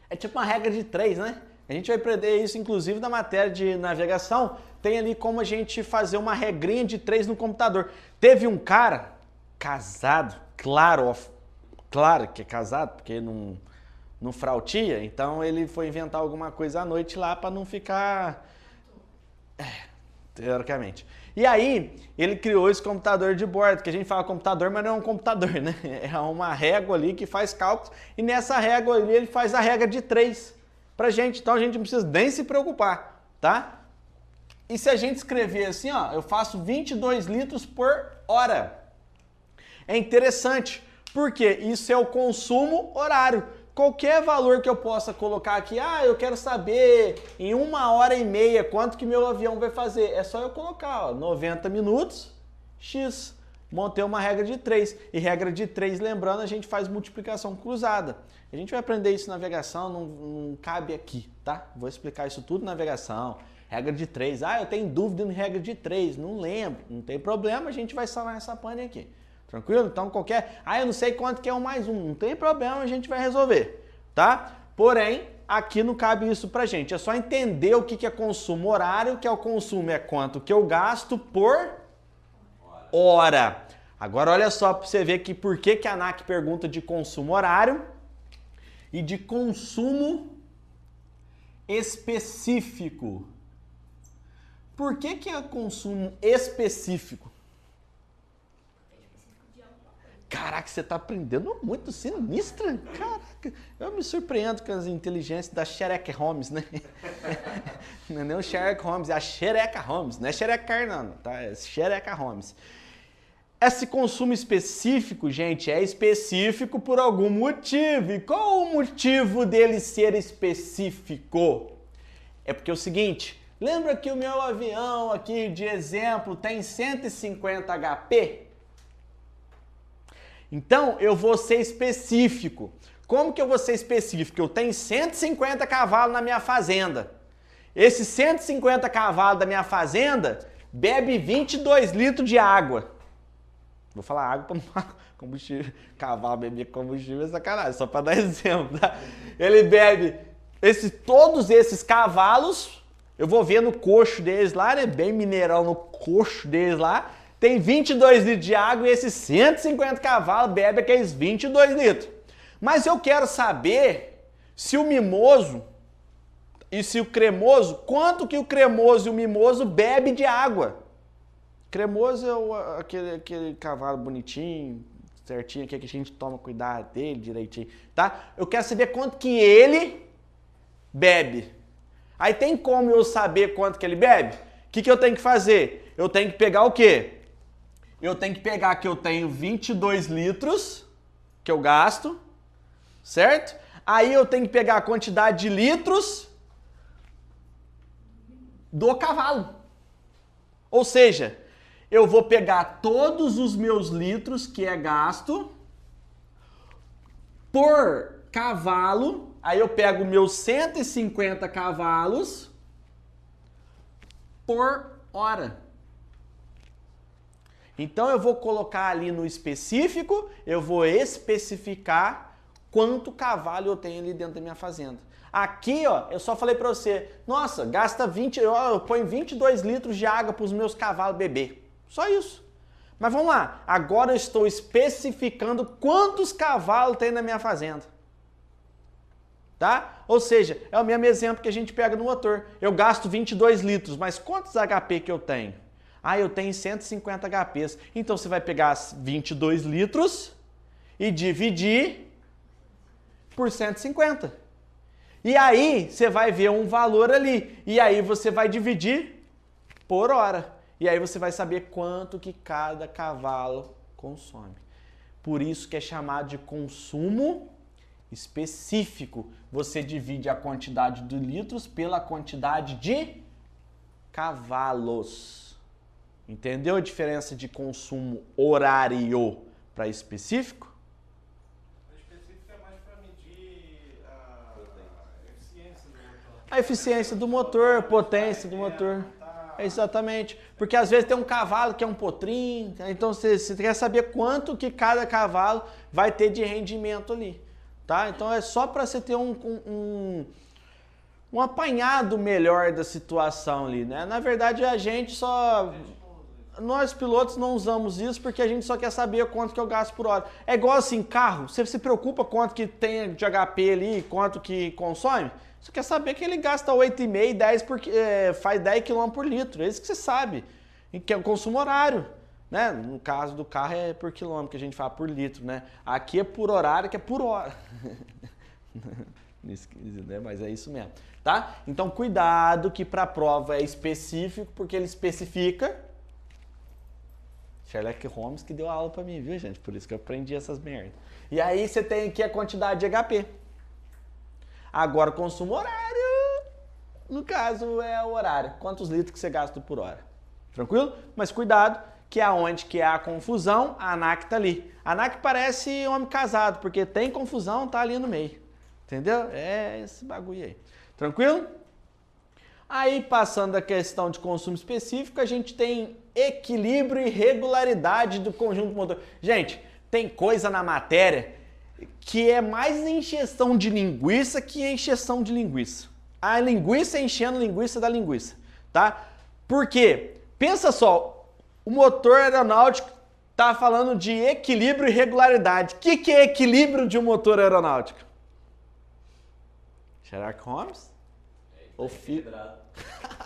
É tipo uma regra de 3, né? A gente vai aprender isso, inclusive, na matéria de navegação. Tem ali como a gente fazer uma regrinha de 3 no computador. Teve um cara casado, claro que é casado, porque não frautia, então ele foi inventar alguma coisa à noite lá para não ficar... teoricamente. E aí, ele criou esse computador de bordo, que a gente fala computador, mas não é um computador, né? É uma régua ali que faz cálculos, e nessa régua ali ele faz a regra de 3 pra gente, então a gente não precisa nem se preocupar, tá? E se a gente escrever assim, ó, eu faço 22 litros por hora. É interessante, porque isso é o consumo horário. Qualquer valor que eu possa colocar aqui, eu quero saber em 1h30 quanto que meu avião vai fazer. É só eu colocar, ó, 90 minutos, X. Montei uma regra de 3. E regra de 3, lembrando, a gente faz multiplicação cruzada. A gente vai aprender isso na navegação, não cabe aqui, tá? Vou explicar isso tudo na navegação. Regra de 3. Eu tenho dúvida em regra de 3, não lembro. Não tem problema, a gente vai sanar essa pane aqui. Tranquilo? Então qualquer... eu não sei quanto que é 1 mais 1. Não tem problema, a gente vai resolver, tá? Porém, aqui não cabe isso pra gente. É só entender o que é consumo horário, que é o consumo é quanto que eu gasto por hora. Agora olha só para você ver que por que a ANAC pergunta de consumo horário e de consumo específico. Por que é consumo específico? Caraca, você tá aprendendo muito, sinistra. Caraca, eu me surpreendo com as inteligências da Sherlock Holmes, né? Não é nem o Sherlock Holmes, é a Xereca Holmes. Não é Xereca Carnano, tá? É Xereca Holmes. Esse consumo específico, gente, é específico por algum motivo. E qual o motivo dele ser específico? É porque é o seguinte, lembra que o meu avião aqui de exemplo tem 150 HP? Então, eu vou ser específico. Como que eu vou ser específico? Eu tenho 150 cavalos na minha fazenda. Esses 150 cavalos da minha fazenda bebe 22 litros de água. Vou falar água para combustível. Cavalo beber combustível é sacanagem, só para dar exemplo, tá? Ele bebe todos esses cavalos, eu vou ver no coxo deles lá, né? Bem mineral no coxo deles lá. Tem 22 litros de água e esses 150 cavalos bebem aqueles 22 litros. Mas eu quero saber se o mimoso e se o cremoso, quanto que o cremoso e o mimoso bebe de água. Cremoso é aquele cavalo bonitinho, certinho, que a gente toma cuidado dele direitinho, tá? Eu quero saber quanto que ele bebe. Aí tem como eu saber quanto que ele bebe? O que eu tenho que fazer? Eu tenho que pegar o quê? Eu tenho que pegar que eu tenho 22 litros que eu gasto, certo? Aí eu tenho que pegar a quantidade de litros do cavalo. Ou seja, eu vou pegar todos os meus litros que é gasto por cavalo, aí eu pego meus 150 cavalos por hora. Então eu vou colocar ali no específico, eu vou especificar quanto cavalo eu tenho ali dentro da minha fazenda. Aqui, ó, eu só falei para você, nossa, gasta 20, eu ponho 22 litros de água para os meus cavalos beber. Só isso. Mas vamos lá, agora eu estou especificando quantos cavalos tem na minha fazenda. Tá? Ou seja, é o mesmo exemplo que a gente pega no motor. Eu gasto 22 litros, mas quantos HP que eu tenho? Ah, eu tenho 150 HPs. Então você vai pegar 22 litros e dividir por 150. E aí você vai ver um valor ali. E aí você vai dividir por hora. E aí você vai saber quanto que cada cavalo consome. Por isso que é chamado de consumo específico. Você divide a quantidade de litros pela quantidade de cavalos. Entendeu a diferença de consumo horário para específico? O específico é mais para medir a eficiência do motor. A eficiência do motor, potência do motor. Exatamente. Porque às vezes tem um cavalo que é um potrinho, então você quer saber quanto que cada cavalo vai ter de rendimento ali. Tá? Então é só para você ter um apanhado melhor da situação ali, né? Na verdade a gente só... Nós pilotos não usamos isso porque a gente só quer saber quanto que eu gasto por hora. É igual assim, carro, você se preocupa quanto que tem de HP ali, quanto que consome? Você quer saber que ele gasta 8,5, 10 faz 10 km por litro, é isso que você sabe, que é o consumo horário. Né? No caso do carro é por quilômetro, que a gente fala por litro, né? Aqui é por horário, que é por hora. Mas é isso mesmo, tá? Então cuidado que para a prova é específico, porque ele especifica. Sherlock Holmes que deu aula para mim, viu, gente? Por isso que eu aprendi essas merdas. E aí você tem aqui a quantidade de HP. Agora, consumo horário, no caso é o horário. Quantos litros que você gasta por hora? Tranquilo? Mas cuidado, que é onde que é a confusão, a ANAC tá ali. A ANAC parece homem casado, porque tem confusão, tá ali no meio. Entendeu? É esse bagulho aí. Tranquilo? Aí, passando da questão de consumo específico, a gente tem equilíbrio e regularidade do conjunto motor. Gente, tem coisa na matéria, que é mais encheção de linguiça que encheção de linguiça. A linguiça é enchendo linguiça da linguiça, tá? Por quê? Pensa só, o motor aeronáutico tá falando de equilíbrio e regularidade. O que é equilíbrio de um motor aeronáutico? Sherlock Holmes?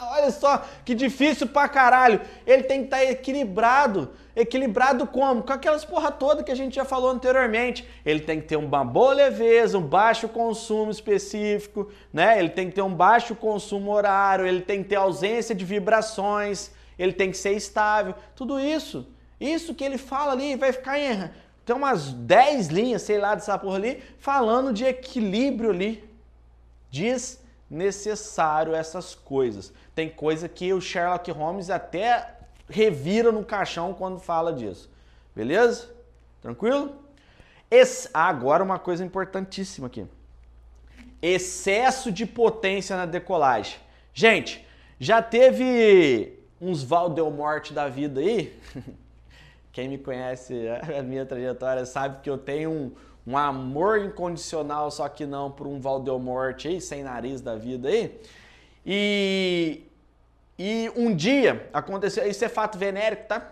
Olha só, que difícil pra caralho. Ele tem que estar equilibrado. Equilibrado como? Com aquelas porra toda que a gente já falou anteriormente. Ele tem que ter uma boa leveza, um baixo consumo específico, né? Ele tem que ter um baixo consumo horário, ele tem que ter ausência de vibrações, ele tem que ser estável. Tudo isso. Isso que ele fala ali vai ficar em... Tem umas 10 linhas, sei lá, dessa porra ali, falando de equilíbrio ali. Desnecessário essas coisas. Tem coisa que o Sherlock Holmes até revira no caixão quando fala disso. Beleza? Tranquilo? Agora uma coisa importantíssima aqui. Excesso de potência na decolagem. Gente, já teve uns Voldemort da vida aí? Quem me conhece a minha trajetória sabe que eu tenho um amor incondicional, só que não por um Voldemort aí, sem nariz da vida aí. E um dia aconteceu, isso é fato venérico, tá?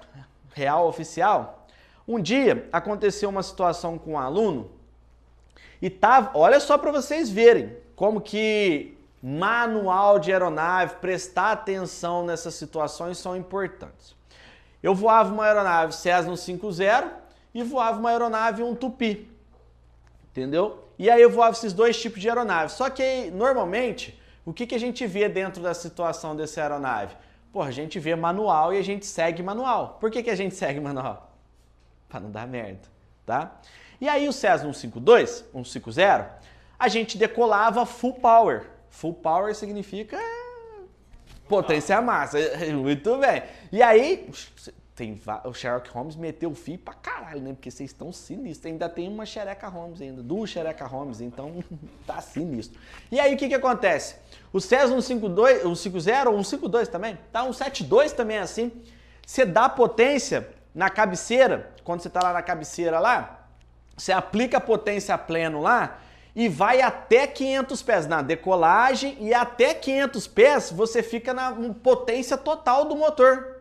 Real, oficial. Um dia aconteceu uma situação com um aluno e tava, olha só para vocês verem como que manual de aeronave, prestar atenção nessas situações são importantes. Eu voava uma aeronave Cessna 150 e voava uma aeronave um Tupi, entendeu? E aí eu voava esses dois tipos de aeronave. Só que normalmente, o que a gente vê dentro da situação dessa aeronave? Porra, a gente vê manual e a gente segue manual. Por que a gente segue manual? Para não dar merda, tá? E aí o Cessna 152, 150, a gente decolava full power. Full power significa potência massa. Muito bem. E aí, o Sherlock Holmes meteu o fio pra caralho, né? Porque vocês estão sinistros. Ainda tem uma Xereca Holmes ainda, duas Xereca Holmes, então tá sinistro. E aí, o que acontece? O Cessna 152, 150 ou 152 também, tá? 172 também é assim. Você dá potência na cabeceira, quando você tá lá na cabeceira lá, você aplica a potência a pleno lá, e vai até 500 pés na decolagem e até 500 pés você fica na potência total do motor,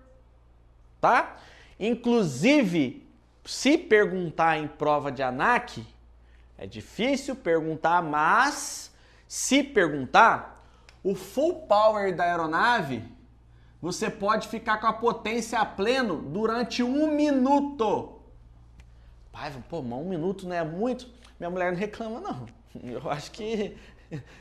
tá? Inclusive, se perguntar em prova de ANAC, é difícil perguntar, mas se perguntar, o full power da aeronave, você pode ficar com a potência a pleno durante 1 minuto. Pai, pô, mas 1 minuto não é muito? Minha mulher não reclama, não. Eu acho que,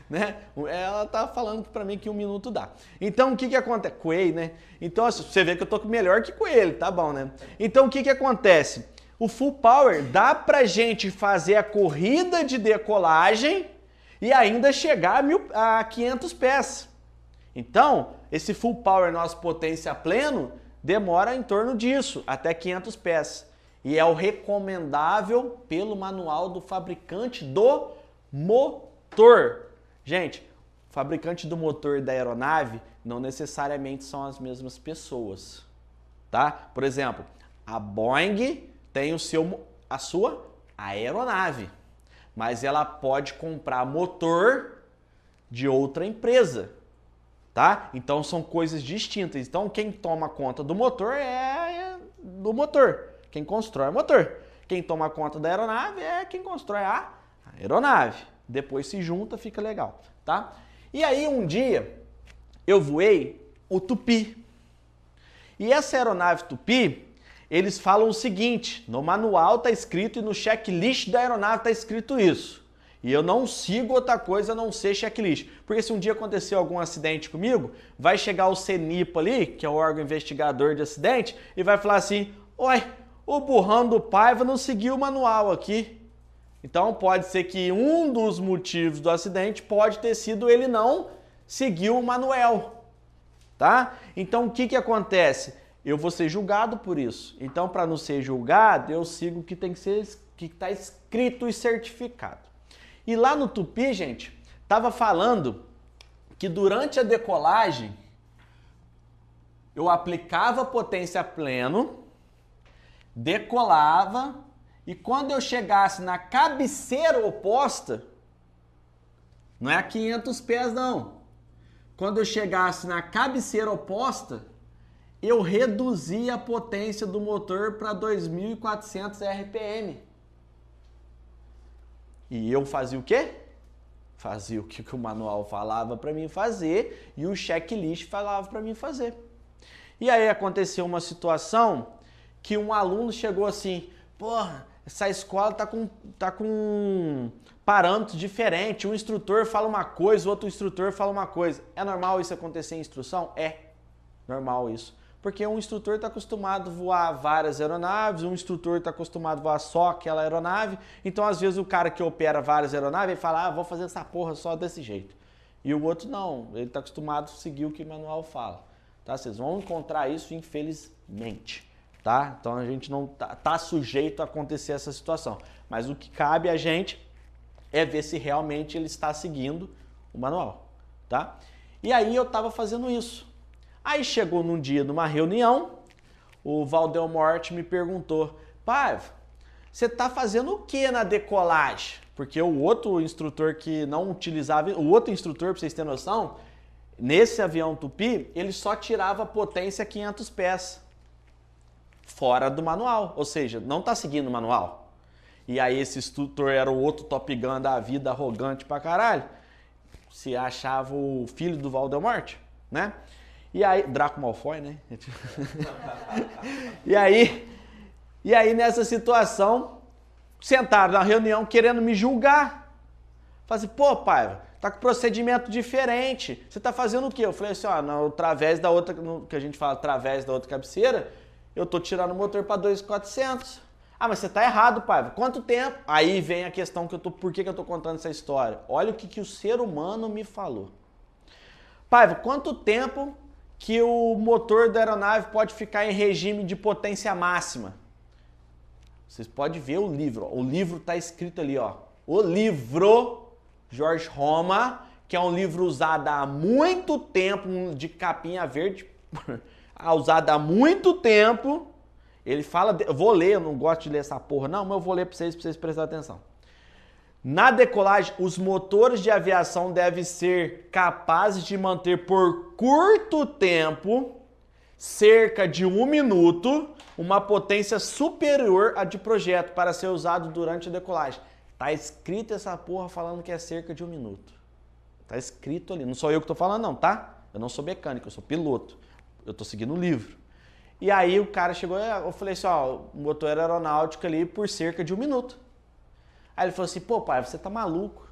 né? Ela tá falando pra mim que 1 minuto dá. Então, o que acontece? Coelho, né? Então, você vê que eu tô melhor que coelho, tá bom, né? Então, o que acontece? O full power dá pra gente fazer a corrida de decolagem e ainda chegar a 500 pés. Então, esse full power, nossa potência pleno, demora em torno disso, até 500 pés. E é o recomendável pelo manual do fabricante do motor. Gente, o fabricante do motor da aeronave não necessariamente são as mesmas pessoas, tá? Por exemplo, a Boeing tem a sua aeronave, mas ela pode comprar motor de outra empresa, tá? Então são coisas distintas. Então quem toma conta do motor é do motor. Quem constrói o motor. Quem toma conta da aeronave é quem constrói a aeronave. Depois se junta, fica legal, tá? E aí um dia eu voei o Tupi. E essa aeronave Tupi, eles falam o seguinte, no manual tá escrito e no checklist da aeronave tá escrito isso. E eu não sigo outra coisa a não ser checklist. Porque se um dia acontecer algum acidente comigo, vai chegar o CENIPA ali, que é o órgão investigador de acidente, e vai falar assim, oi, o burrão do Paiva não seguiu o manual aqui. Então pode ser que um dos motivos do acidente pode ter sido ele não seguir o manual, tá? Então o que acontece? Eu vou ser julgado por isso. Então para não ser julgado, eu sigo o que tem que ser, que está escrito e certificado. E lá no Tupi, gente, tava falando que durante a decolagem eu aplicava potência pleno, decolava e quando eu chegasse na cabeceira oposta, não é a 500 pés não, quando eu chegasse na cabeceira oposta, eu reduzia a potência do motor para 2.400 RPM. E eu fazia o quê? Fazia o que o manual falava para mim fazer e o checklist falava para mim fazer. E aí aconteceu uma situação que um aluno chegou assim, porra, essa escola tá com parâmetros diferentes, um instrutor fala uma coisa, o outro instrutor fala uma coisa. É normal isso acontecer em instrução? É normal isso. Porque um instrutor está acostumado a voar várias aeronaves, um instrutor está acostumado a voar só aquela aeronave, então às vezes o cara que opera várias aeronaves ele fala, vou fazer essa porra só desse jeito. E o outro não, ele está acostumado a seguir o que o manual fala. Tá? Vocês vão encontrar isso infelizmente. Tá? Então a gente não tá sujeito a acontecer essa situação. Mas o que cabe a gente é ver se realmente ele está seguindo o manual. Tá? E aí eu estava fazendo isso. Aí chegou num dia, numa reunião, o Valdelmorte me perguntou, Paiva, você está fazendo o que na decolagem? Porque o outro instrutor que não utilizava, o outro instrutor, para vocês terem noção, nesse avião Tupi, ele só tirava potência 500 pés, fora do manual, ou seja, não está seguindo o manual. E aí esse instrutor era o outro Top Gun da vida, arrogante pra caralho, se achava o filho do Valdelmorte, né? E aí, Draco Malfoy, né? e aí nessa situação, sentaram na reunião querendo me julgar. Falei assim, pô, Paiva, tá com procedimento diferente. Você tá fazendo o quê? Eu falei assim, através da outra, que a gente fala através da outra cabeceira, eu tô tirando o motor para 2.400. Ah, mas você tá errado, Paiva. Quanto tempo? Aí vem a questão por que eu tô contando essa história. Olha o que o ser humano me falou. Paiva, quanto tempo que o motor da aeronave pode ficar em regime de potência máxima? Vocês podem ver o livro. O livro está escrito ali, ó. O livro Jorge Roma, que é um livro usado há muito tempo, de capinha verde, usado há muito tempo. Ele fala, eu vou ler, eu não gosto de ler essa porra não, mas eu vou ler para vocês prestarem atenção. Na decolagem, os motores de aviação devem ser capazes de manter por curto tempo, cerca de 1 minuto, uma potência superior à de projeto para ser usado durante a decolagem. Tá escrito essa porra falando que é cerca de 1 minuto. Tá escrito ali. Não sou eu que tô falando não, tá? Eu não sou mecânico, eu sou piloto. Eu tô seguindo o livro. E aí o cara chegou, eu falei assim, o motor aeronáutico ali por cerca de 1 minuto. Aí ele falou assim, pô, pai, você tá maluco?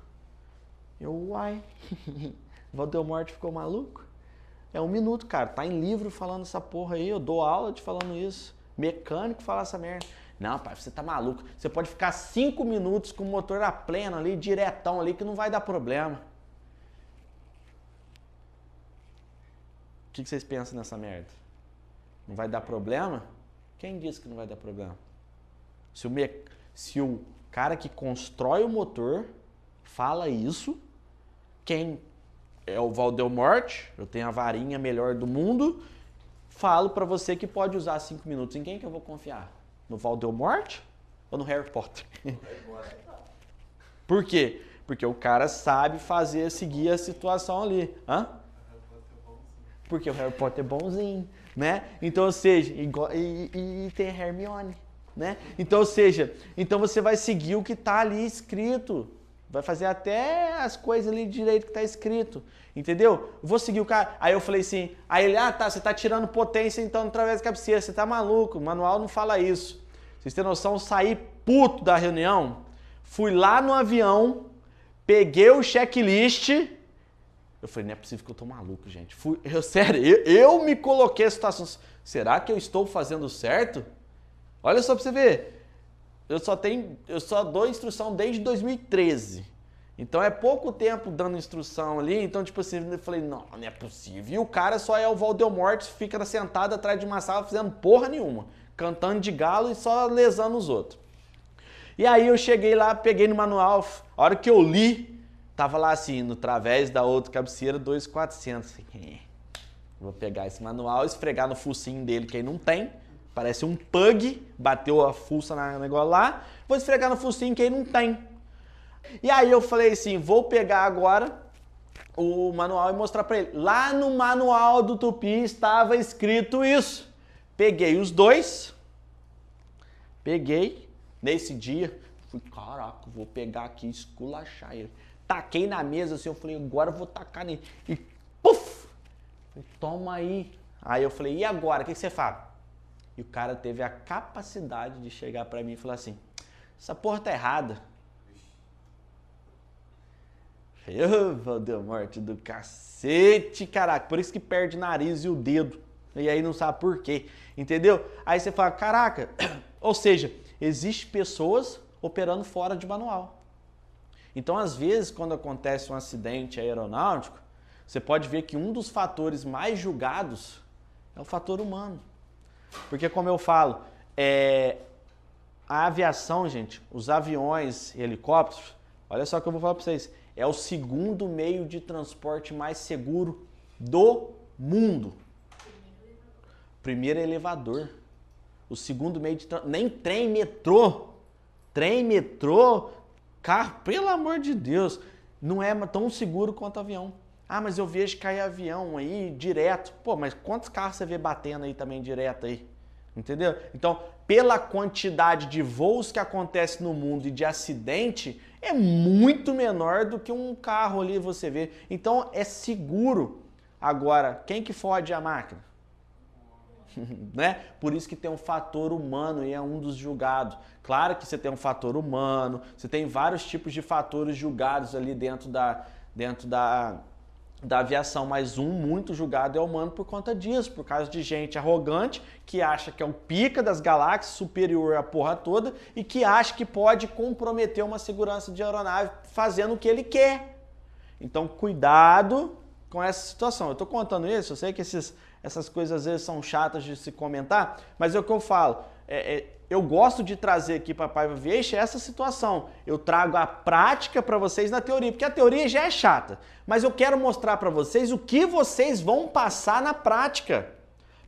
Eu, uai, Valdelmorte ficou maluco? É 1 minuto, cara, tá em livro falando essa porra aí, eu dou aula te falando isso. Mecânico fala essa merda. Não, pai, você tá maluco. Você pode ficar 5 minutos com o motor a pleno ali, diretão ali, que não vai dar problema. O que vocês pensam nessa merda? Não vai dar problema? Quem disse que não vai dar problema? Se o cara que constrói o motor fala isso, quem é o Valdelmorte, eu tenho a varinha melhor do mundo, falo pra você que pode usar 5 minutos. Em quem que eu vou confiar? No Valdelmorte ou no Harry Potter? Por quê? Porque o cara sabe seguir a situação ali. Hã? Porque o Harry Potter é bonzinho, né? Então, ou seja, e tem a Hermione, né? Então, ou seja, então você vai seguir o que está ali escrito. Vai fazer até as coisas ali direito que está escrito. Entendeu? Vou seguir o cara. Aí eu falei assim, aí ele, tá, você tá tirando potência então através da cabeceira, você tá maluco, o manual não fala isso. Vocês têm noção, eu saí puto da reunião, fui lá no avião, peguei o checklist. Eu falei, não é possível que eu tô maluco, gente. Sério, eu me coloquei a situação. Será que eu estou fazendo certo? Olha só pra você ver. Eu só dou instrução desde 2013. Então é pouco tempo dando instrução ali. Então, tipo assim, eu falei, não é possível. E o cara só é o Valdelmorte, fica sentado atrás de uma sala fazendo porra nenhuma. Cantando de galo e só lesando os outros. E aí eu cheguei lá, peguei no manual. A hora que eu li, tava lá assim, no través da outra cabeceira, 2.400. Vou pegar esse manual, esfregar no focinho dele, quem não tem, Parece um pug, bateu a fuça no negócio lá, vou esfregar no focinho que aí não tem. E aí eu falei assim, vou pegar agora o manual e mostrar pra ele. Lá no manual do Tupi estava escrito isso. Peguei os dois, nesse dia, fui, caraca, vou pegar aqui e esculachar ele. Taquei na mesa assim, eu falei, agora eu vou tacar nele. E puf! Falei, toma aí. Aí eu falei, e agora, o que você faz? E o cara teve a capacidade de chegar pra mim e falar assim, essa porra tá errada. Ô, Valdemorte do cacete, caraca. Por isso que perde o nariz e o dedo. E aí não sabe por quê. Entendeu? Aí você fala, caraca. Ou seja, existem pessoas operando fora de manual. Então, às vezes, quando acontece um acidente aeronáutico, você pode ver que um dos fatores mais julgados é o fator humano. Porque, como eu falo, a aviação, gente, os aviões, helicópteros, olha só o que eu vou falar para vocês. É o segundo meio de transporte mais seguro do mundo. Primeiro é elevador. O segundo meio de transporte... Nem trem, metrô. Trem, metrô, carro, pelo amor de Deus, não é tão seguro quanto avião. Ah, mas eu vejo cair avião aí direto. Pô, mas quantos carros você vê batendo aí também direto aí? Entendeu? Então, pela quantidade de voos que acontece no mundo e de acidente, é muito menor do que um carro ali você vê. Então, é seguro. Agora, quem que fode a máquina? Né? Por isso que tem um fator humano e é um dos julgados. Claro que você tem um fator humano, você tem vários tipos de fatores julgados ali dentro da aviação, mas um muito julgado é o humano por conta disso, por causa de gente arrogante que acha que é o pica das galáxias, superior à porra toda e que acha que pode comprometer uma segurança de aeronave fazendo o que ele quer. Então, cuidado com essa situação. Eu estou contando isso, eu sei que essas coisas às vezes são chatas de se comentar, mas é o que eu falo. Eu gosto de trazer aqui para a Paiva Aviation essa situação. Eu trago a prática para vocês na teoria, porque a teoria já é chata. Mas eu quero mostrar para vocês o que vocês vão passar na prática.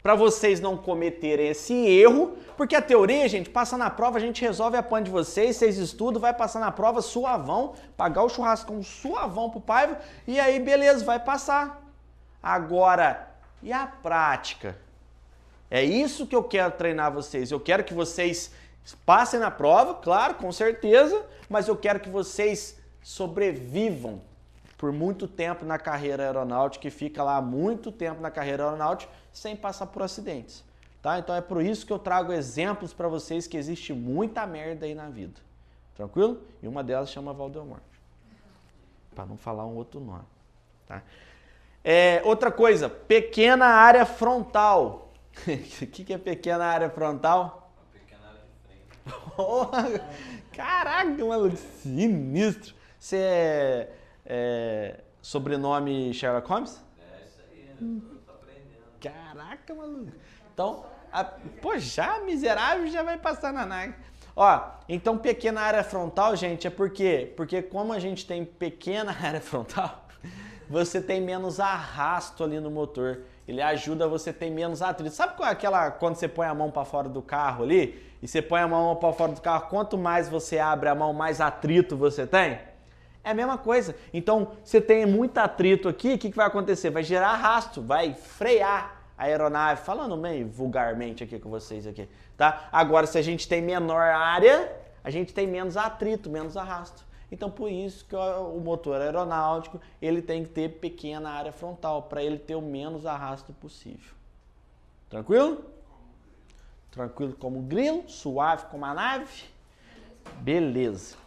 Para vocês não cometerem esse erro, porque a teoria, gente, passa na prova, a gente resolve a pan de vocês estudam, vai passar na prova suavão, pagar o churrascão suavão pro Paiva, e aí beleza, vai passar. Agora, e a prática? É isso que eu quero treinar vocês. Eu quero que vocês passem na prova, claro, com certeza, mas eu quero que vocês sobrevivam por muito tempo na carreira aeronáutica e fica lá muito tempo na carreira aeronáutica sem passar por acidentes. Tá? Então é por isso que eu trago exemplos para vocês que existe muita merda aí na vida. Tranquilo? E uma delas chama Valdemorte. Para não falar um outro nome. Tá? Outra coisa, pequena área frontal. O que é pequena área frontal? Uma pequena área de frente. Caraca, maluco, sinistro. Você sobrenome Sherlock Holmes? É isso aí, né? Eu tô aprendendo. Caraca, maluco. Então, já miserável já vai passar na nave. Ó, então pequena área frontal, gente, é por quê? Porque como a gente tem pequena área frontal, você tem menos arrasto ali no motor. Ele ajuda você a ter menos atrito. Sabe quando você põe a mão para fora do carro ali? E você põe a mão para fora do carro, quanto mais você abre a mão, mais atrito você tem? É a mesma coisa. Então, você tem muito atrito aqui, o que vai acontecer? Vai gerar arrasto, vai frear a aeronave. Falando meio vulgarmente aqui com vocês aqui, tá? Agora, se a gente tem menor área, a gente tem menos atrito, menos arrasto. Então, por isso que o motor aeronáutico, ele tem que ter pequena área frontal, para ele ter o menos arrasto possível. Tranquilo? Tranquilo como um grilo, suave como a nave? Beleza.